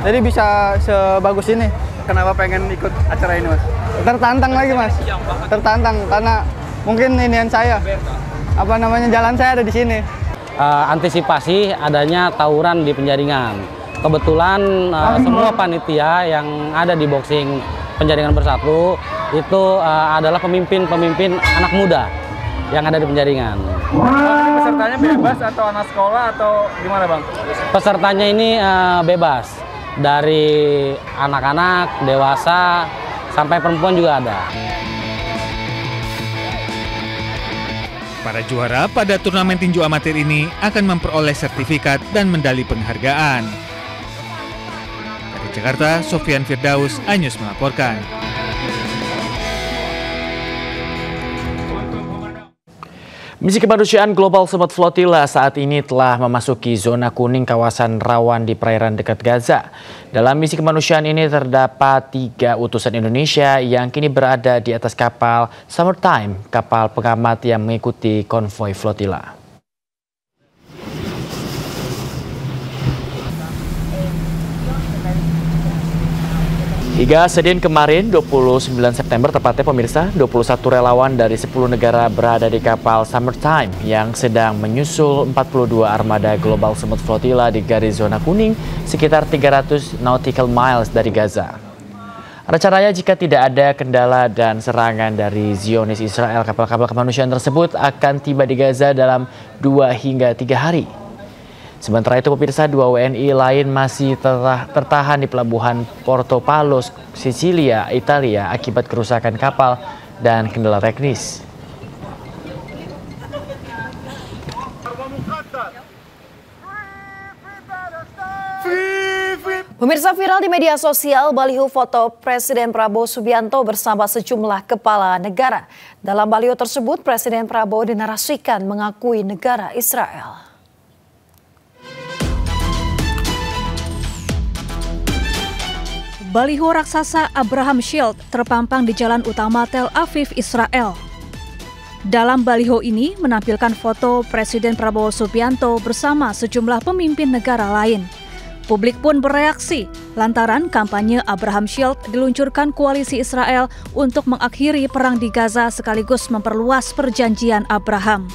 Jadi bisa sebagus ini. Kenapa pengen ikut acara ini mas? Tertantang lagi mas. Tertantang karena mungkin inian saya. Jalan saya ada di sini. Antisipasi adanya tawuran di Penjaringan. Kebetulan semua panitia yang ada di boxing Penjaringan Bersatu itu adalah pemimpin anak muda yang ada di Penjaringan. pesertanya bebas atau anak sekolah atau gimana Bang? Pesertanya ini bebas, dari anak-anak, dewasa, sampai perempuan juga ada. Para juara pada turnamen tinju amatir ini akan memperoleh sertifikat dan medali penghargaan. Dari Jakarta, Sofyan Firdaus, iNews melaporkan. Misi kemanusiaan Global Summit Flotilla saat ini telah memasuki zona kuning kawasan rawan di perairan dekat Gaza. Dalam misi kemanusiaan ini terdapat 3 utusan Indonesia yang kini berada di atas kapal Summertime, kapal pengamat yang mengikuti konvoi Flotilla. Hingga Senin kemarin 29 September tepatnya pemirsa, 21 relawan dari 10 negara berada di kapal Summertime yang sedang menyusul 42 armada Global Summit Flotilla di garis zona kuning sekitar 300 nautical miles dari Gaza. Rencananya jika tidak ada kendala dan serangan dari Zionis Israel, kapal-kapal kemanusiaan tersebut akan tiba di Gaza dalam 2 hingga 3 hari. Sementara itu pemirsa, 2 WNI lain masih tertahan di pelabuhan Porto Palos, Sicilia, Italia akibat kerusakan kapal dan kendala teknis. Pemirsa, viral di media sosial baliho foto Presiden Prabowo Subianto bersama sejumlah kepala negara. Dalam baliho tersebut, Presiden Prabowo dinarasikan mengakui negara Israel. Baliho raksasa Abraham Shield terpampang di jalan utama Tel Aviv, Israel. Dalam baliho ini menampilkan foto Presiden Prabowo Subianto bersama sejumlah pemimpin negara lain. Publik pun bereaksi lantaran kampanye Abraham Shield diluncurkan koalisi Israel untuk mengakhiri perang di Gaza sekaligus memperluas perjanjian Abraham.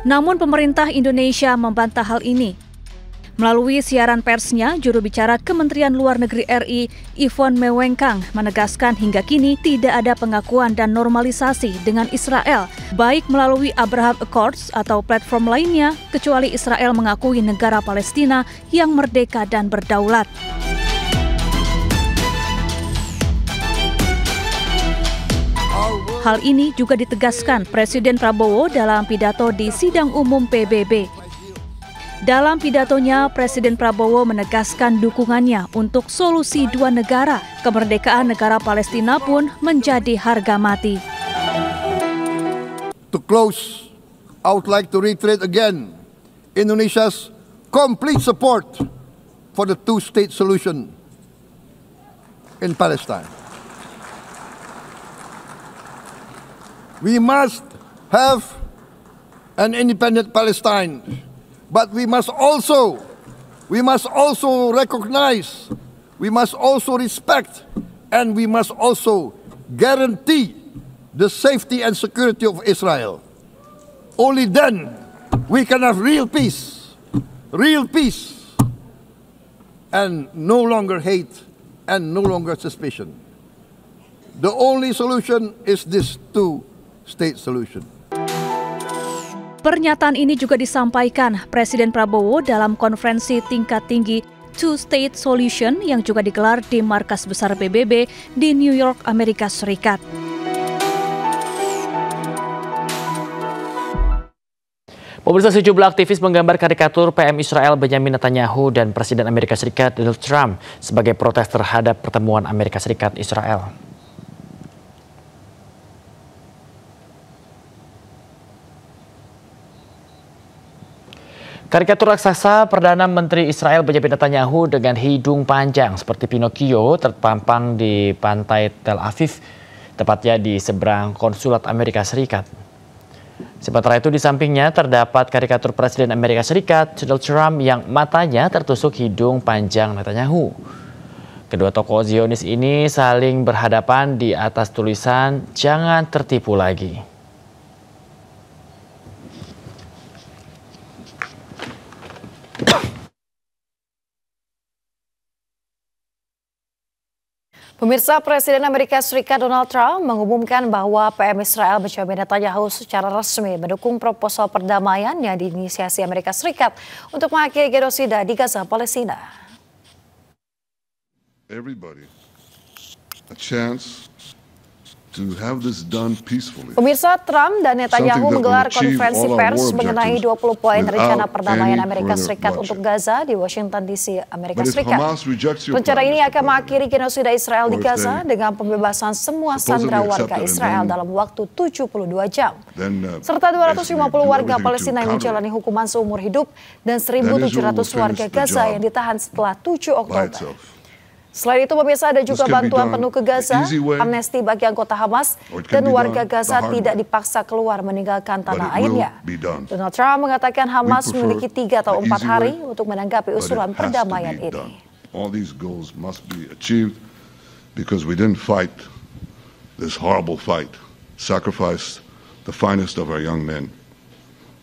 Namun pemerintah Indonesia membantah hal ini. Melalui siaran persnya, juru bicara Kementerian Luar Negeri RI, Yvonne Mewengkang, menegaskan hingga kini tidak ada pengakuan dan normalisasi dengan Israel, baik melalui Abraham Accords atau platform lainnya, kecuali Israel mengakui negara Palestina yang merdeka dan berdaulat. Hal ini juga ditegaskan Presiden Prabowo dalam pidato di sidang umum PBB. Dalam pidatonya, Presiden Prabowo menegaskan dukungannya untuk solusi 2 negara. Kemerdekaan negara Palestina pun menjadi harga mati. To close, I would like to reiterate again Indonesia's complete support for the 2-state solution in Palestine. We must have an independent Palestine, but we must also recognize, we must also respect, and we must also guarantee the safety and security of Israel. Only then we can have real peace, and no longer hate and no longer suspicion. The only solution is this two-state solution. Pernyataan ini juga disampaikan Presiden Prabowo dalam konferensi tingkat tinggi Two-State Solution yang juga digelar di markas besar PBB di New York, Amerika Serikat. Pemirsa, sejumlah aktivis menggambar karikatur PM Israel Benjamin Netanyahu dan Presiden Amerika Serikat Donald Trump sebagai protes terhadap pertemuan Amerika Serikat Israel. Karikatur raksasa Perdana Menteri Israel Benjamin Netanyahu dengan hidung panjang seperti Pinocchio terpampang di pantai Tel Aviv, tepatnya di seberang konsulat Amerika Serikat. Sementara itu di sampingnya terdapat karikatur Presiden Amerika Serikat Donald Trump yang matanya tertusuk hidung panjang Netanyahu. Kedua tokoh Zionis ini saling berhadapan di atas tulisan "Jangan tertipu lagi". Pemirsa, Presiden Amerika Serikat Donald Trump mengumumkan bahwa PM Israel Benjamin Netanyahu secara resmi mendukung proposal perdamaian yang diinisiasi Amerika Serikat untuk mengakhiri genosida di Gaza, Palestina. Everybody a chance to have this done peacefully. Pemirsa, Trump dan Netanyahu menggelar konferensi pers mengenai 20 poin rencana perdamaian Amerika Serikat untuk Gaza di Washington DC, Amerika Serikat. Rencana ini akan mengakhiri genosida Israel di Gaza dengan pembebasan semua sandera warga Israel dalam waktu 72 jam. Serta 250 warga Palestina yang menjalani hukuman seumur hidup dan 1.700 warga Gaza yang ditahan setelah 7 Oktober. Selain itu, pemirsa, ada juga bantuan penuh ke Gaza, amnesti bagi anggota Hamas, dan warga Gaza tidak dipaksa keluar meninggalkan tanah airnya. Donald Trump mengatakan Hamas memiliki 3 atau 4 hari untuk menanggapi usulan perdamaian ini. All these goals must be achieved because we didn't fight this horrible fight, sacrifice the finest of our young men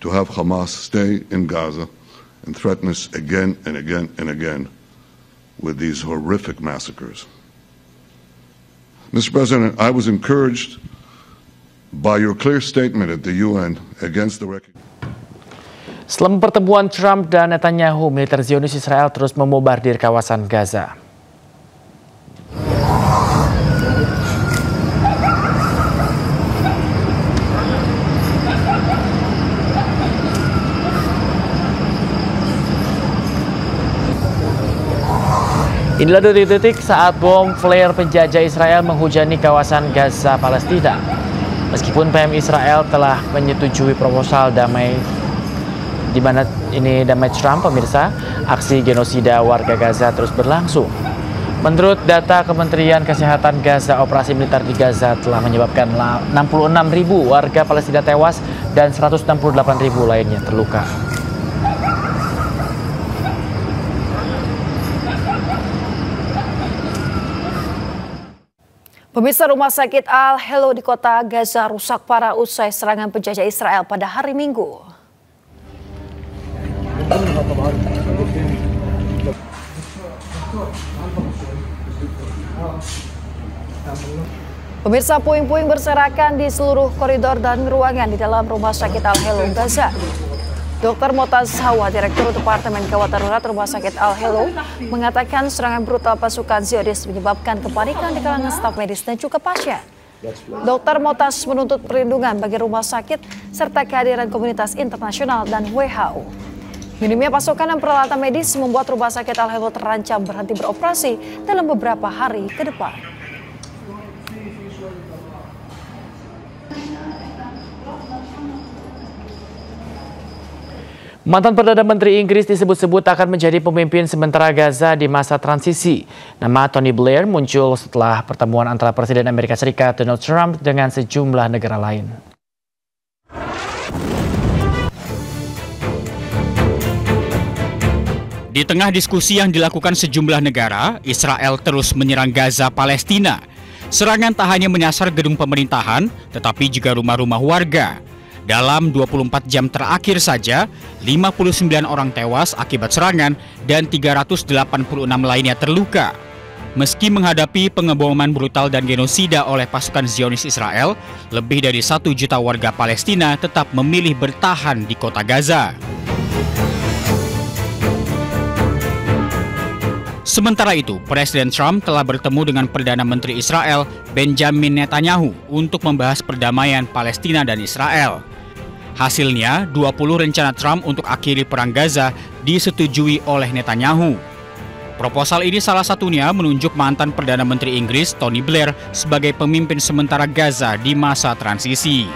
to have Hamas stay in Gaza and threaten us again and again and again with these horrific massacres. Mr. President, I was encouraged by your clear statement at the UN against the Setelah pertemuan Trump dan Netanyahu, militer Zionis Israel terus memombardir kawasan Gaza. Inilah detik-detik saat bom flare penjajah Israel menghujani kawasan Gaza, Palestina. Meskipun PM Israel telah menyetujui proposal damai di mana ini damai Trump, pemirsa, aksi genosida warga Gaza terus berlangsung. Menurut data Kementerian Kesehatan Gaza, operasi militer di Gaza telah menyebabkan 66.000 warga Palestina tewas dan 168.000 lainnya terluka. Pemirsa, Rumah Sakit Al-Helo di kota Gaza rusak parah usai serangan penjajah Israel pada hari Minggu. Pemirsa, puing-puing berserakan di seluruh koridor dan ruangan di dalam Rumah Sakit Al-Helo Gaza. Dr. Motaz Hawa, Direktur Departemen Gawat Darurat Rumah Sakit Al-Helo, mengatakan serangan brutal pasukan Zionis menyebabkan kepanikan di kalangan staf medis dan juga pasien. Dr. Motaz menuntut perlindungan bagi rumah sakit serta kehadiran komunitas internasional dan WHO. Minimnya pasokan dan peralatan medis membuat Rumah Sakit Al-Helo terancam berhenti beroperasi dalam beberapa hari ke depan. Mantan Perdana Menteri Inggris disebut-sebut akan menjadi pemimpin sementara Gaza di masa transisi. Nama Tony Blair muncul setelah pertemuan antara Presiden Amerika Serikat Donald Trump dengan sejumlah negara lain. Di tengah diskusi yang dilakukan sejumlah negara, Israel terus menyerang Gaza, Palestina. Serangan tak hanya menyasar gedung pemerintahan, tetapi juga rumah-rumah warga. Dalam 24 jam terakhir saja, 59 orang tewas akibat serangan dan 386 lainnya terluka. Meski menghadapi pengeboman brutal dan genosida oleh pasukan Zionis Israel, lebih dari 1 juta warga Palestina tetap memilih bertahan di kota Gaza. Sementara itu, Presiden Trump telah bertemu dengan Perdana Menteri Israel Benjamin Netanyahu untuk membahas perdamaian Palestina dan Israel. Hasilnya, 20 rencana Trump untuk akhiri perang Gaza disetujui oleh Netanyahu. Proposal ini salah satunya menunjuk mantan Perdana Menteri Inggris Tony Blair sebagai pemimpin sementara Gaza di masa transisi.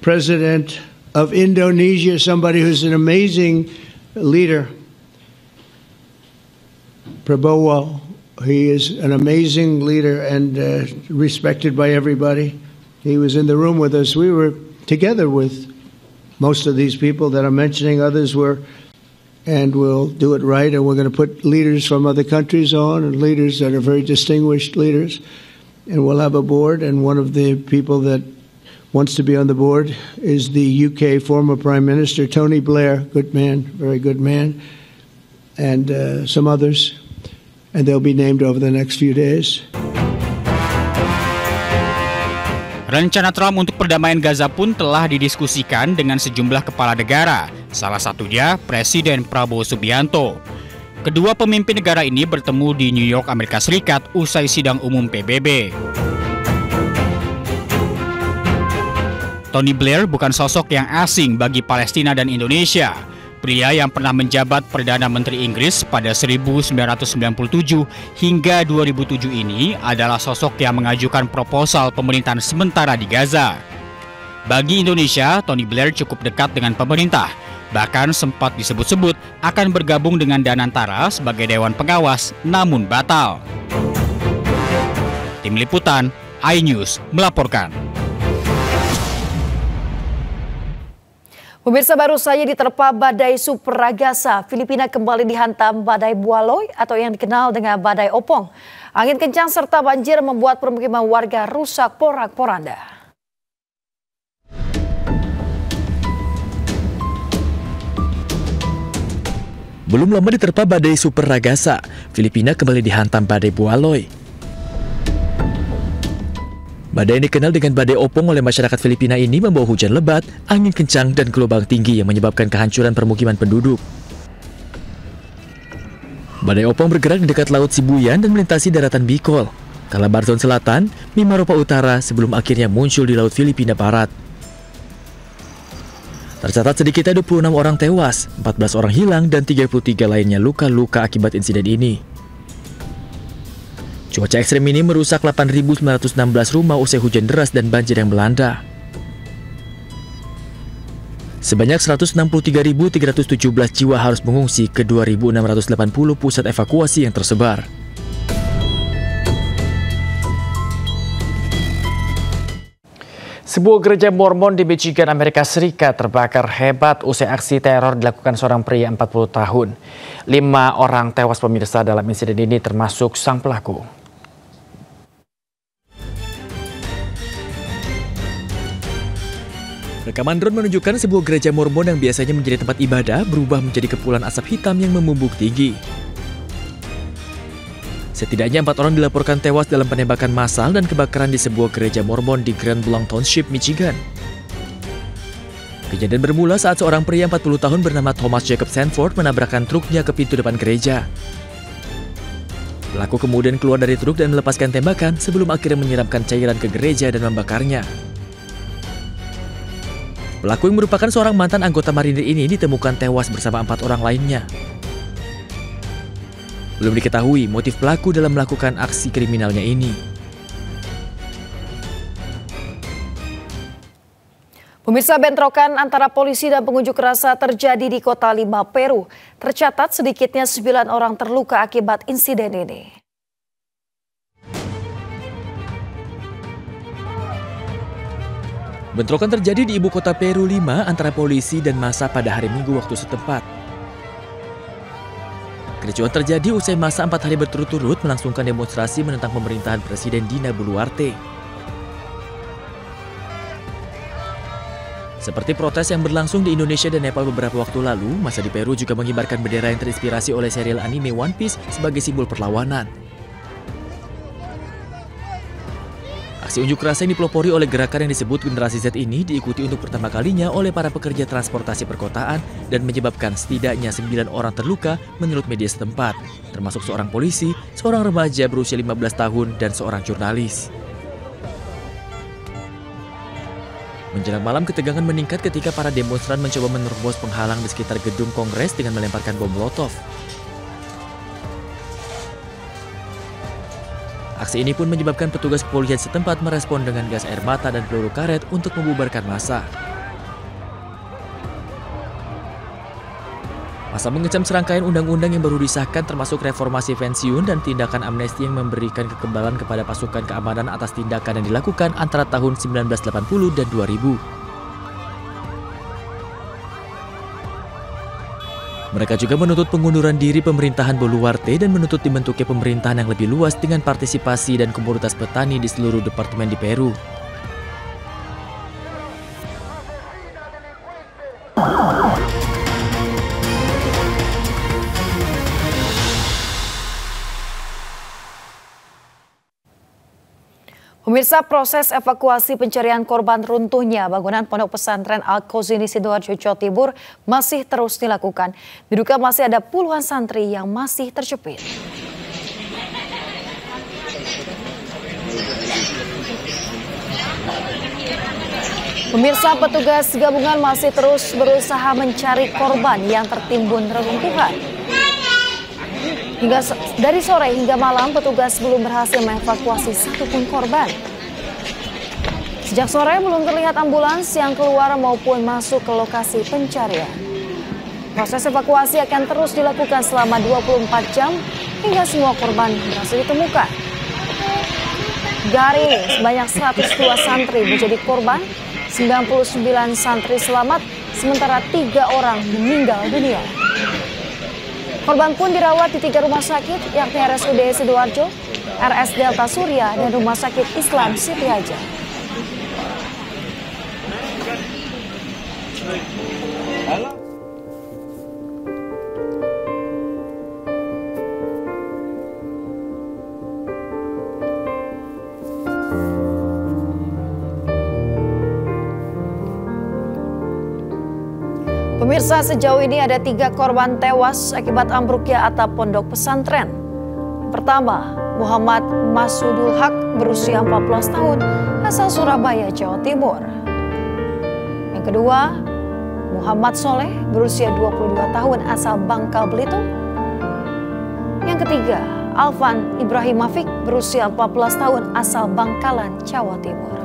President of Indonesia, somebody who's an amazing leader, Prabowo. He is an amazing leader and respected by everybody. He was in the room with us. We were together with most of these people that I'm mentioning. Others were, and we'll do it right. And we're going to put leaders from other countries on and leaders that are very distinguished leaders. And we'll have a board. And one of the people that wants to be on the board is the UK former Prime Minister, Tony Blair. Good man, very good man. and some others, and they'll be named over the next few days. Rencana Trump untuk perdamaian Gaza pun telah didiskusikan dengan sejumlah kepala negara, salah satunya Presiden Prabowo Subianto. Kedua pemimpin negara ini bertemu di New York, Amerika Serikat usai sidang umum PBB. Tony Blair bukan sosok yang asing bagi Palestina dan Indonesia. Pria yang pernah menjabat Perdana Menteri Inggris pada 1997 hingga 2007 ini adalah sosok yang mengajukan proposal pemerintahan sementara di Gaza. Bagi Indonesia, Tony Blair cukup dekat dengan pemerintah. Bahkan sempat disebut-sebut akan bergabung dengan Danantara sebagai Dewan Pengawas, namun batal. Tim Liputan, iNews melaporkan. Pemirsa, baru saja diterpa badai super Ragasa, Filipina kembali dihantam badai Bualoy atau yang dikenal dengan badai Opong. Angin kencang serta banjir membuat permukiman warga rusak porak-poranda. Belum lama diterpa badai super Ragasa, Filipina kembali dihantam badai Bualoy. Badai yang dikenal dengan badai Opong oleh masyarakat Filipina ini membawa hujan lebat, angin kencang, dan gelombang tinggi yang menyebabkan kehancuran permukiman penduduk. Badai Opong bergerak di dekat Laut Sibuyan dan melintasi daratan Bicol, Calabarzon Selatan, Mimaropa Utara sebelum akhirnya muncul di Laut Filipina Barat. Tercatat sedikitnya 26 orang tewas, 14 orang hilang, dan 33 lainnya luka-luka akibat insiden ini. Cuaca ekstrem ini merusak 8.916 rumah usai hujan deras dan banjir yang melanda. Sebanyak 163.317 jiwa harus mengungsi ke 2.680 pusat evakuasi yang tersebar. Sebuah gereja Mormon di Michigan, Amerika Serikat terbakar hebat usai aksi teror dilakukan seorang pria 40 tahun. 5 orang tewas pemirsa dalam insiden ini termasuk sang pelaku. Rekaman drone menunjukkan sebuah gereja Mormon yang biasanya menjadi tempat ibadah berubah menjadi kepulan asap hitam yang membumbung tinggi. Setidaknya 4 orang dilaporkan tewas dalam penembakan massal dan kebakaran di sebuah gereja Mormon di Grand Blanc Township, Michigan. Kejadian bermula saat seorang pria 40 tahun bernama Thomas Jacob Sanford menabrakkan truknya ke pintu depan gereja. Pelaku kemudian keluar dari truk dan melepaskan tembakan sebelum akhirnya menyiramkan cairan ke gereja dan membakarnya. Pelaku yang merupakan seorang mantan anggota marinir ini ditemukan tewas bersama 4 orang lainnya. Belum diketahui motif pelaku dalam melakukan aksi kriminalnya ini. Pemirsa, bentrokan antara polisi dan pengunjuk rasa terjadi di Kota Lima, Peru. Tercatat sedikitnya 9 orang terluka akibat insiden ini. Bentrokan terjadi di ibu kota Peru, Lima, antara polisi dan massa pada hari Minggu waktu setempat. Kericuhan terjadi usai massa 4 hari berturut-turut melangsungkan demonstrasi menentang pemerintahan Presiden Dina Boluarte. Seperti protes yang berlangsung di Indonesia dan Nepal beberapa waktu lalu, massa di Peru juga mengibarkan bendera yang terinspirasi oleh serial anime One Piece sebagai simbol perlawanan. Aksi unjuk rasa yang dipelopori oleh gerakan yang disebut Generasi Z ini diikuti untuk pertama kalinya oleh para pekerja transportasi perkotaan dan menyebabkan setidaknya 9 orang terluka menurut media setempat, termasuk seorang polisi, seorang remaja berusia 15 tahun, dan seorang jurnalis. Menjelang malam, ketegangan meningkat ketika para demonstran mencoba menerobos penghalang di sekitar gedung Kongres dengan melemparkan bom Molotov. Aksi ini pun menyebabkan petugas kepolisian setempat merespon dengan gas air mata dan peluru karet untuk membubarkan massa. Massa mengecam serangkaian undang-undang yang baru disahkan termasuk reformasi pensiun dan tindakan amnesti yang memberikan kekebalan kepada pasukan keamanan atas tindakan yang dilakukan antara tahun 1980 dan 2000. Mereka juga menuntut pengunduran diri pemerintahan Boluarte dan menuntut dibentuknya pemerintahan yang lebih luas dengan partisipasi dan komunitas petani di seluruh departemen di Peru. Pemirsa, proses evakuasi pencarian korban runtuhnya bangunan Pondok Pesantren Al-Qazini Sidoarjo, Jawa Timur masih terus dilakukan. Diduga masih ada puluhan santri yang masih terjepit. Pemirsa, petugas gabungan masih terus berusaha mencari korban yang tertimbun reruntuhan. Dari sore hingga malam, petugas belum berhasil mengevakuasi satupun korban. Sejak sore belum terlihat ambulans yang keluar maupun masuk ke lokasi pencarian. Proses evakuasi akan terus dilakukan selama 24 jam hingga semua korban berhasil ditemukan. Dari ini, sebanyak 102 santri menjadi korban, 99 santri selamat, sementara 3 orang meninggal dunia. Korban pun dirawat di 3 rumah sakit, yakni RSUD Sidoarjo, RS Delta Surya, dan Rumah Sakit Islam Siti Hajar. Pemirsa, sejauh ini ada 3 korban tewas akibat ambruknya atap pondok pesantren. Pertama, Muhammad Masudul Haq berusia 14 tahun, asal Surabaya, Jawa Timur. Yang kedua, Muhammad Soleh berusia 22 tahun, asal Bangka Belitung. Yang ketiga, Alvan Ibrahim Afik berusia 14 tahun, asal Bangkalan, Jawa Timur.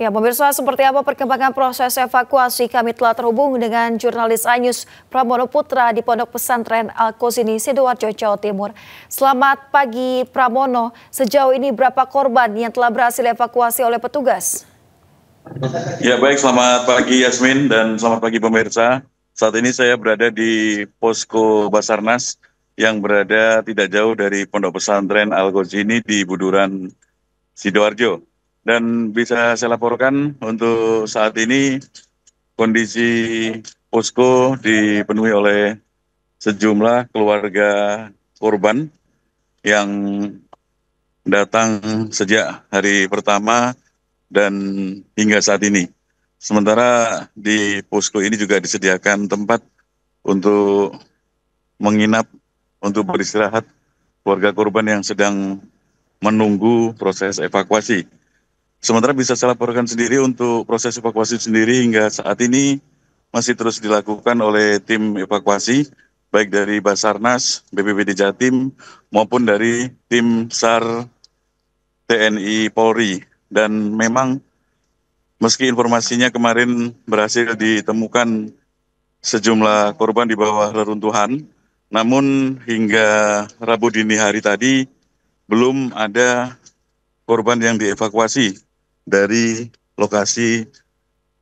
Ya, pemirsa, seperti apa perkembangan proses evakuasi? Kami telah terhubung dengan jurnalis Anyus Pramono Putra di Pondok Pesantren Al-Qazini Sidoarjo, Jawa Timur. Selamat pagi, Pramono. Sejauh ini berapa korban yang telah berhasil evakuasi oleh petugas? Ya, baik, selamat pagi Yasmin dan selamat pagi pemirsa. Saat ini saya berada di posko Basarnas yang berada tidak jauh dari Pondok Pesantren Al-Qazini di Buduran, Sidoarjo. Dan bisa saya laporkan untuk saat ini kondisi posko dipenuhi oleh sejumlah keluarga korban yang datang sejak hari pertama dan hingga saat ini. Sementara di posko ini juga disediakan tempat untuk menginap, untuk beristirahat keluarga korban yang sedang menunggu proses evakuasi. Sementara bisa saya laporkan sendiri untuk proses evakuasi sendiri hingga saat ini masih terus dilakukan oleh tim evakuasi, baik dari Basarnas, BPBD Jatim, maupun dari tim SAR TNI Polri. Dan memang meski informasinya kemarin berhasil ditemukan sejumlah korban di bawah reruntuhan, namun hingga Rabu dini hari tadi belum ada korban yang dievakuasi dari lokasi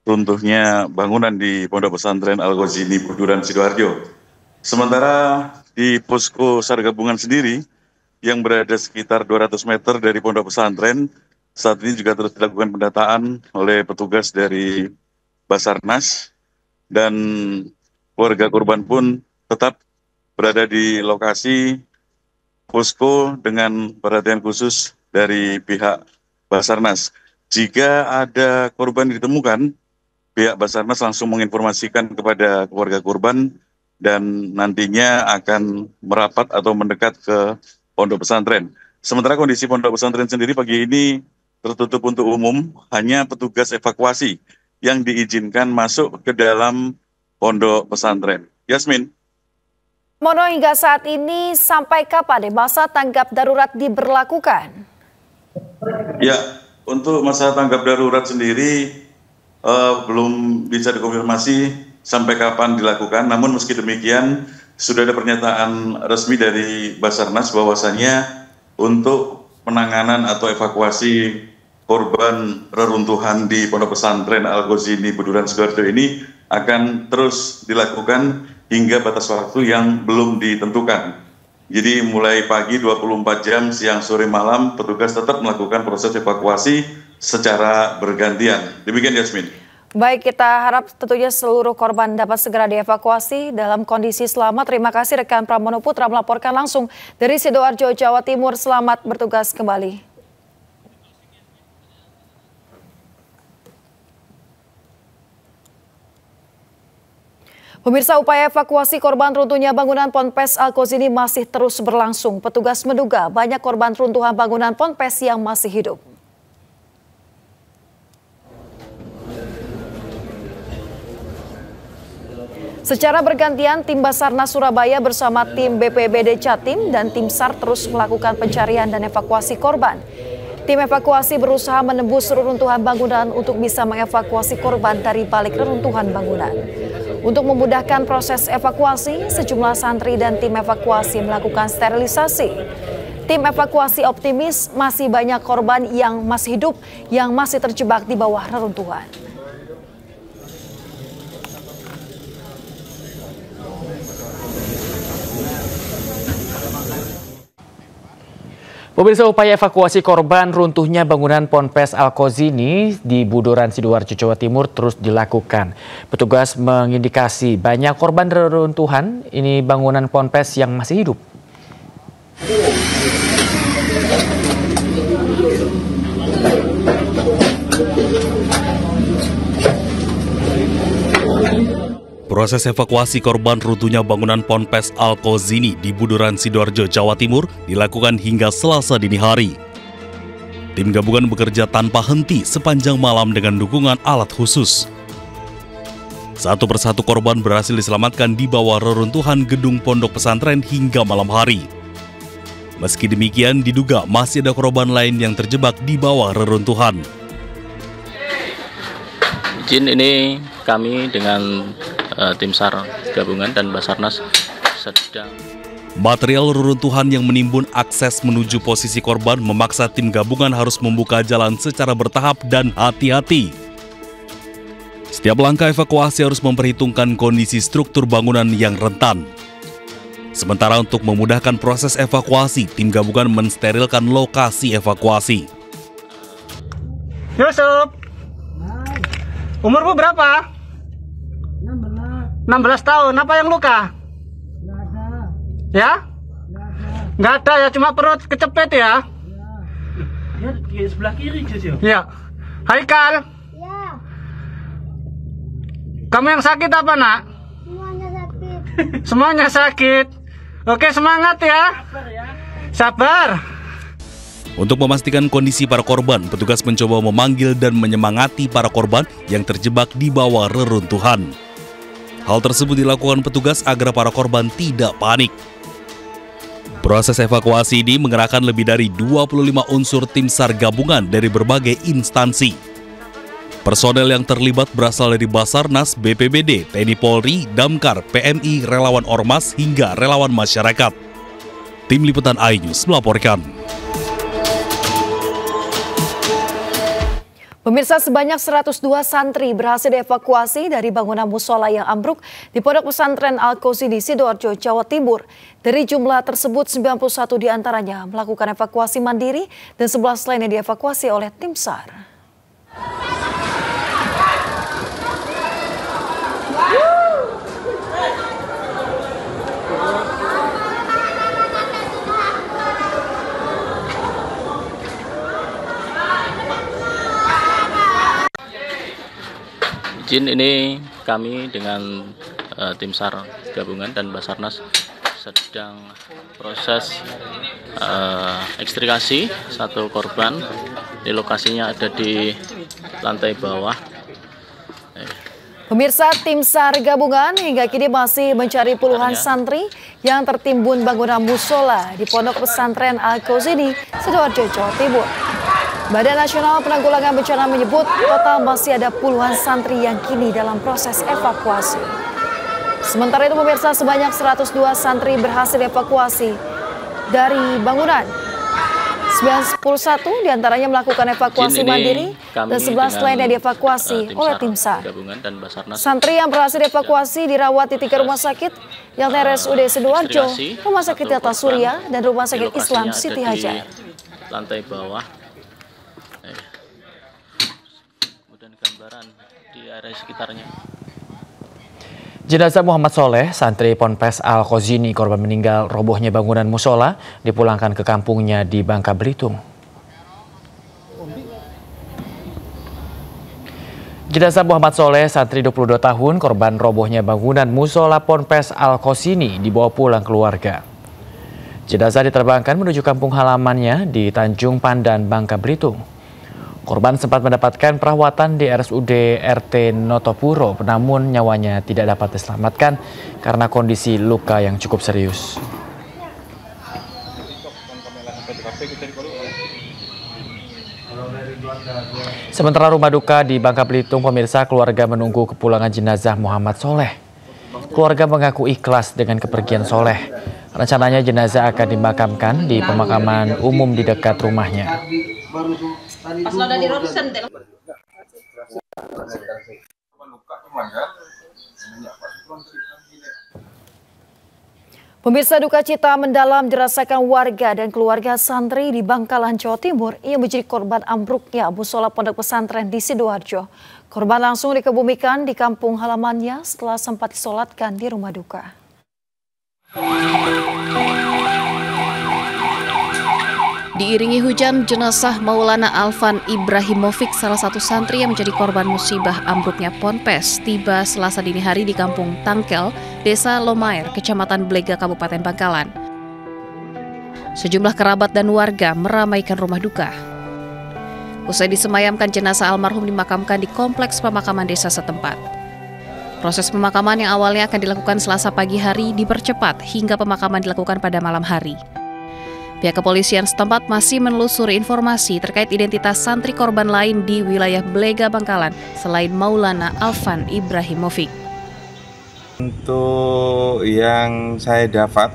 runtuhnya bangunan di Pondok Pesantren Al-Qazini Buduran, Sidoarjo. Sementara di posko SAR gabungan sendiri yang berada sekitar 200 meter dari Pondok Pesantren, saat ini juga terus dilakukan pendataan oleh petugas dari Basarnas dan keluarga korban pun tetap berada di lokasi posko dengan perhatian khusus dari pihak Basarnas. Jika ada korban ditemukan, pihak Basarnas langsung menginformasikan kepada keluarga korban dan nantinya akan merapat atau mendekat ke pondok pesantren. Sementara kondisi pondok pesantren sendiri pagi ini tertutup untuk umum, hanya petugas evakuasi yang diizinkan masuk ke dalam pondok pesantren. Yasmin. Mono, hingga saat ini sampai kapan masa tanggap darurat diberlakukan? Ya, untuk masa tanggap darurat sendiri belum bisa dikonfirmasi sampai kapan dilakukan. Namun meski demikian sudah ada pernyataan resmi dari Basarnas bahwasannya untuk penanganan atau evakuasi korban reruntuhan di Pondok Pesantren Al-Qazini Buduran, Sidoarjo ini akan terus dilakukan hingga batas waktu yang belum ditentukan. Jadi mulai pagi 24 jam, siang, sore, malam, petugas tetap melakukan proses evakuasi secara bergantian. Demikian Yasmin. Baik, kita harap tentunya seluruh korban dapat segera dievakuasi dalam kondisi selamat. Terima kasih rekan Pramono Putra melaporkan langsung dari Sidoarjo, Jawa Timur. Selamat bertugas kembali. Pemirsa, upaya evakuasi korban runtuhnya bangunan Ponpes Al-Kozini masih terus berlangsung. Petugas menduga banyak korban runtuhan bangunan Ponpes yang masih hidup. Secara bergantian, tim Basarnas Surabaya bersama tim BPBD Jatim dan tim SAR terus melakukan pencarian dan evakuasi korban. Tim evakuasi berusaha menembus reruntuhan bangunan untuk bisa mengevakuasi korban dari balik reruntuhan bangunan. Untuk memudahkan proses evakuasi, sejumlah santri dan tim evakuasi melakukan sterilisasi. Tim evakuasi optimis masih banyak korban yang masih hidup yang masih terjebak di bawah reruntuhan. Pemirsa, upaya evakuasi korban runtuhnya bangunan Ponpes Al-Kozini di Budoran, Sidoarjo, Jawa Timur terus dilakukan. Petugas mengindikasi banyak korban reruntuhan ini bangunan Ponpes yang masih hidup. Proses evakuasi korban runtuhnya bangunan Ponpes Al-Kozini di Budoran, Sidoarjo, Jawa Timur dilakukan hingga Selasa dini hari. Tim gabungan bekerja tanpa henti sepanjang malam dengan dukungan alat khusus. Satu persatu korban berhasil diselamatkan di bawah reruntuhan gedung pondok pesantren hingga malam hari. Meski demikian, diduga masih ada korban lain yang terjebak di bawah reruntuhan. Izin, ini kami dengan tim SAR gabungan dan Basarnas sedang. Material reruntuhan yang menimbun akses menuju posisi korban memaksa tim gabungan harus membuka jalan secara bertahap dan hati-hati. Setiap langkah evakuasi harus memperhitungkan kondisi struktur bangunan yang rentan. Sementara untuk memudahkan proses evakuasi, tim gabungan mensterilkan lokasi evakuasi. Yusuf, umurmu berapa? 16 tahun. Apa yang luka? Nggak ada. Ya? Nggak ada ya, cuma perut kecepet ya? Ya, di sebelah kiri, Jus. Ya. Haikal. Ya. Kamu yang sakit apa, Nak? Semuanya sakit. Semuanya sakit. Oke, semangat ya. Sabar ya. Sabar. Untuk memastikan kondisi para korban, petugas mencoba memanggil dan menyemangati para korban yang terjebak di bawah reruntuhan. Hal tersebut dilakukan petugas agar para korban tidak panik. Proses evakuasi ini mengerahkan lebih dari 25 unsur tim SAR gabungan dari berbagai instansi. Personel yang terlibat berasal dari Basarnas, BPBD, TNI Polri, Damkar, PMI, relawan Ormas, hingga relawan masyarakat. Tim Liputan iNews melaporkan. Pemirsa, sebanyak 102 santri berhasil dievakuasi dari bangunan musola yang ambruk di Pondok Pesantren Al-Kozini, Sidoarjo, Jawa Timur. Dari jumlah tersebut, 91 diantaranya melakukan evakuasi mandiri dan 11 lainnya dievakuasi oleh tim SAR. Izin, ini kami dengan tim SAR gabungan dan Basarnas sedang proses ekstrikasi satu korban. Di lokasinya ada di lantai bawah. Pemirsa, tim SAR gabungan hingga kini masih mencari puluhan santri yang tertimbun bangunan musola di Pondok Pesantren Al-Kozini, Sidoarjo, Jawa Timur. Badan Nasional Penanggulangan Bencana menyebut total masih ada puluhan santri yang kini dalam proses evakuasi. Sementara itu, pemirsa, sebanyak 102 santri berhasil evakuasi dari bangunan. 91 diantaranya melakukan evakuasi mandiri dan 11 lainnya dievakuasi oleh tim SAR. Santri yang berhasil dievakuasi dirawat di 3 rumah sakit, yang RSUD Sidoarjo, Rumah Sakit Tirta Surya, dan Rumah Sakit Islam Siti Hajar. Lantai bawah. Kemudian gambaran di area sekitarnya. Jenazah Muhammad Soleh, santri Ponpes Al-Khozini, korban meninggal robohnya bangunan musola, dipulangkan ke kampungnya di Bangka Belitung. Jenazah Muhammad Soleh, santri 22 tahun, korban robohnya bangunan musola Ponpes Al-Khozini, dibawa pulang keluarga. Jenazah diterbangkan menuju kampung halamannya di Tanjung Pandan, Bangka Belitung. Korban sempat mendapatkan perawatan di RSUD RT Notopuro, namun nyawanya tidak dapat diselamatkan karena kondisi luka yang cukup serius. Sementara rumah duka di Bangka Belitung, pemirsa, keluarga menunggu kepulangan jenazah Muhammad Soleh. Keluarga mengaku ikhlas dengan kepergian Soleh. Rencananya jenazah akan dimakamkan di pemakaman umum di dekat rumahnya. Pas lo udah di ronsen deh. Pemirsa, duka cita mendalam dirasakan warga dan keluarga santri di Bangkalan, Jawa Timur yang menjadi korban ambruknya musola pondok pesantren di Sidoarjo. Korban langsung dikebumikan di kampung halamannya setelah sempat disolatkan di rumah duka. Diiringi hujan, jenazah Maulana Alvan Ibrahimovic, salah satu santri yang menjadi korban musibah ambruknya ponpes, tiba Selasa dini hari di Kampung Tangkel, Desa Lomair, Kecamatan Blega, Kabupaten Bangkalan. Sejumlah kerabat dan warga meramaikan rumah duka. Usai disemayamkan, jenazah almarhum dimakamkan di kompleks pemakaman desa setempat. Proses pemakaman yang awalnya akan dilakukan Selasa pagi hari dipercepat hingga pemakaman dilakukan pada malam hari. Pihak kepolisian setempat masih menelusuri informasi terkait identitas santri korban lain di wilayah Blega, Bangkalan selain Maulana Alvan Ibrahimovic. Untuk yang saya dapat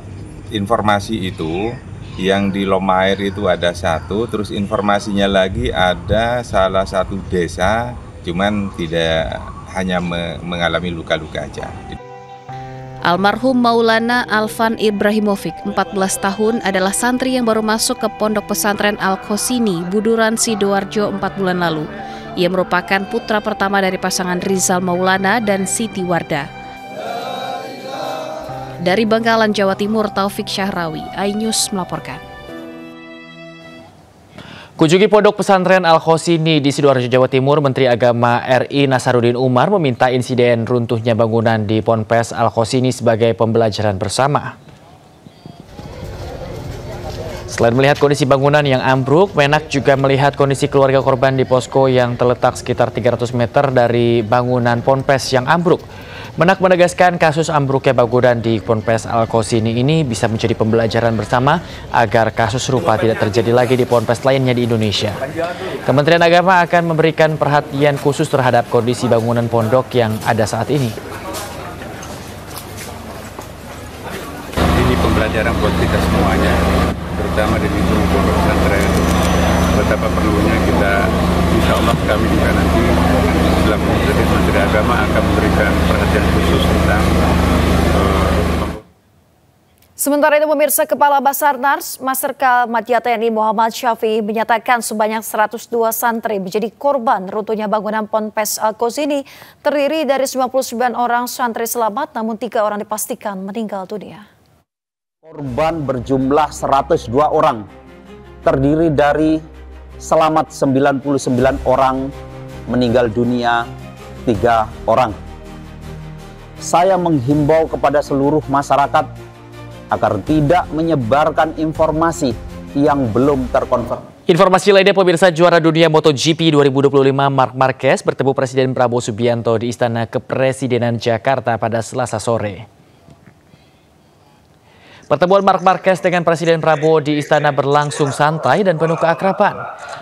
informasi itu, yang di Lomair itu ada satu, terus informasinya lagi ada salah satu desa, cuman tidak hanya mengalami luka-luka aja. Almarhum Maulana Alvan Ibrahimovic, 14 tahun, adalah santri yang baru masuk ke Pondok Pesantren Al-Khozini, Buduran, Sidoarjo 4 bulan lalu. Ia merupakan putra pertama dari pasangan Rizal Maulana dan Siti Wardah. Dari Bangkalan, Jawa Timur, Taufik Syahrawi, iNews melaporkan. Kunjungi Pondok Pesantren Al-Khozini di Sidoarjo, Jawa Timur, Menteri Agama RI Nasaruddin Umar meminta insiden runtuhnya bangunan di Ponpes Al-Khozini sebagai pembelajaran bersama. Selain melihat kondisi bangunan yang ambruk, Menak juga melihat kondisi keluarga korban di posko yang terletak sekitar 300 meter dari bangunan Ponpes yang ambruk. Menak menegaskan kasus ambruknya bangunan di Ponpes Al-Khozini ini bisa menjadi pembelajaran bersama agar kasus serupa tidak terjadi lagi di ponpes lainnya di Indonesia. Kementerian Agama akan memberikan perhatian khusus terhadap kondisi bangunan pondok yang ada saat ini. Ini pembelajaran buat kita semuanya, terutama di lingkungan pondok pesantren. Betapa perlunya kita, insya Allah kami juga nanti selaku Menteri Agama akan memberikan perhatian khusus tentang Sementara itu, pemirsa, Kepala Basarnas Marsikal Madya TNI Muhammad Syafi'i menyatakan sebanyak 102 santri menjadi korban runtuhnya bangunan Ponpes Al-Khozini. Terdiri dari 99 orang santri selamat, namun 3 orang dipastikan meninggal dunia. Korban berjumlah 102 orang, terdiri dari selamat 99 orang, meninggal dunia 3 orang. Saya menghimbau kepada seluruh masyarakat agar tidak menyebarkan informasi yang belum terkonfirmasi. Informasi lainnya, pemirsa, juara dunia MotoGP 2025 Marc Marquez bertemu Presiden Prabowo Subianto di Istana Kepresidenan Jakarta pada Selasa sore. Pertemuan Marc Marquez dengan Presiden Prabowo di istana berlangsung santai dan penuh keakraban.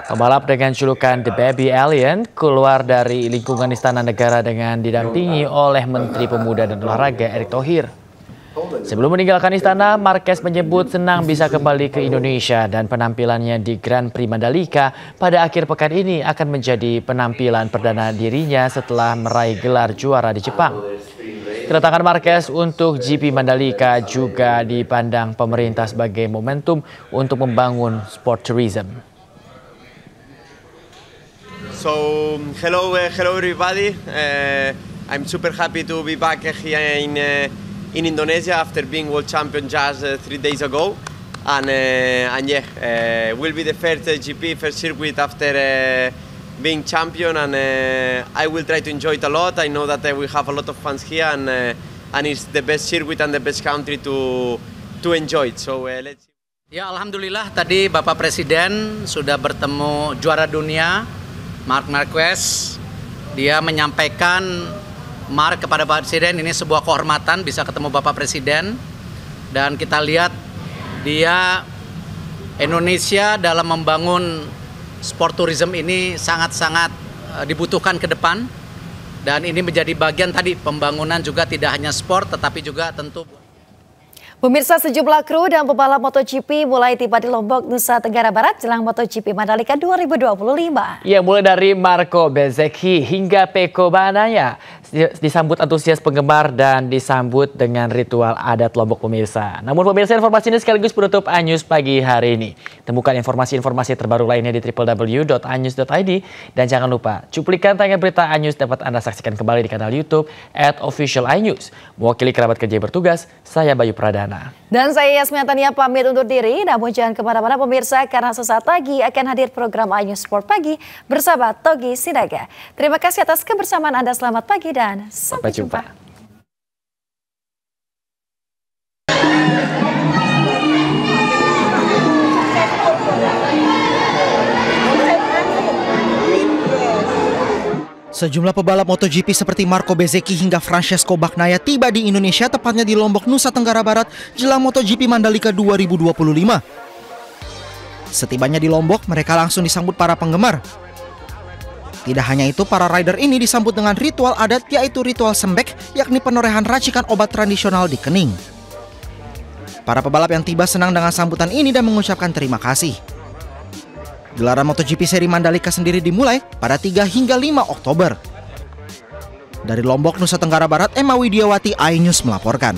Pembalap dengan julukan The Baby Alien keluar dari lingkungan Istana Negara dengan didampingi oleh Menteri Pemuda dan Olahraga Erick Thohir. Sebelum meninggalkan istana, Marquez menyebut senang bisa kembali ke Indonesia dan penampilannya di Grand Prix Mandalika pada akhir pekan ini akan menjadi penampilan perdana dirinya setelah meraih gelar juara di Jepang. Kedatangan Marquez untuk GP Mandalika juga dipandang pemerintah sebagai momentum untuk membangun sport tourism. So hello everybody. I'm super happy to be back here in Indonesia after being world champion just 3 days ago, and will be the first GP, first circuit after being champion, and I will try to enjoy it a lot. I know that we have a lot of fans here, and it's the best circuit and the best country to enjoy it. So let's see. Ya, alhamdulillah tadi Bapak Presiden sudah bertemu juara dunia Marc Marquez. Dia menyampaikan Marc kepada Bapak Presiden, ini sebuah kehormatan bisa ketemu Bapak Presiden. Dan kita lihat dia Indonesia dalam membangun sport tourism ini sangat-sangat dibutuhkan ke depan. Dan ini menjadi bagian tadi pembangunan juga tidak hanya sport tetapi juga tentu. Pemirsa, sejumlah kru dan pebalap MotoGP mulai tiba di Lombok, Nusa Tenggara Barat jelang MotoGP Mandalika 2025. Ya, mulai dari Marco Bezzecchi hingga Pecco Bagnaia disambut antusias penggemar dan disambut dengan ritual adat Lombok, pemirsa. Namun pemirsa, informasi ini sekaligus penutup iNews pagi hari ini. Temukan informasi-informasi terbaru lainnya di www.inews.id dan jangan lupa cuplikan tayangan berita iNews dapat Anda saksikan kembali di kanal YouTube @officialinews. Mewakili kerabat kerja bertugas, saya Bayu Pradana. Dan saya Yasmin Tania pamit undur diri, namun jangan kemana-mana pemirsa karena sesaat lagi akan hadir program iNews Sport Pagi bersama Togi Sinaga. Terima kasih atas kebersamaan Anda, selamat pagi dan sampai jumpa. Sejumlah pebalap MotoGP seperti Marco Bezzecchi hingga Francesco Bagnaia tiba di Indonesia, tepatnya di Lombok, Nusa Tenggara Barat, jelang MotoGP Mandalika 2025. Setibanya di Lombok, mereka langsung disambut para penggemar. Tidak hanya itu, para rider ini disambut dengan ritual adat, yaitu ritual sembek, yakni penorehan racikan obat tradisional di kening. Para pebalap yang tiba senang dengan sambutan ini dan mengucapkan terima kasih. Gelaran MotoGP seri Mandalika sendiri dimulai pada 3 hingga 5 Oktober. Dari Lombok, Nusa Tenggara Barat, Emma Widiawati, iNews melaporkan.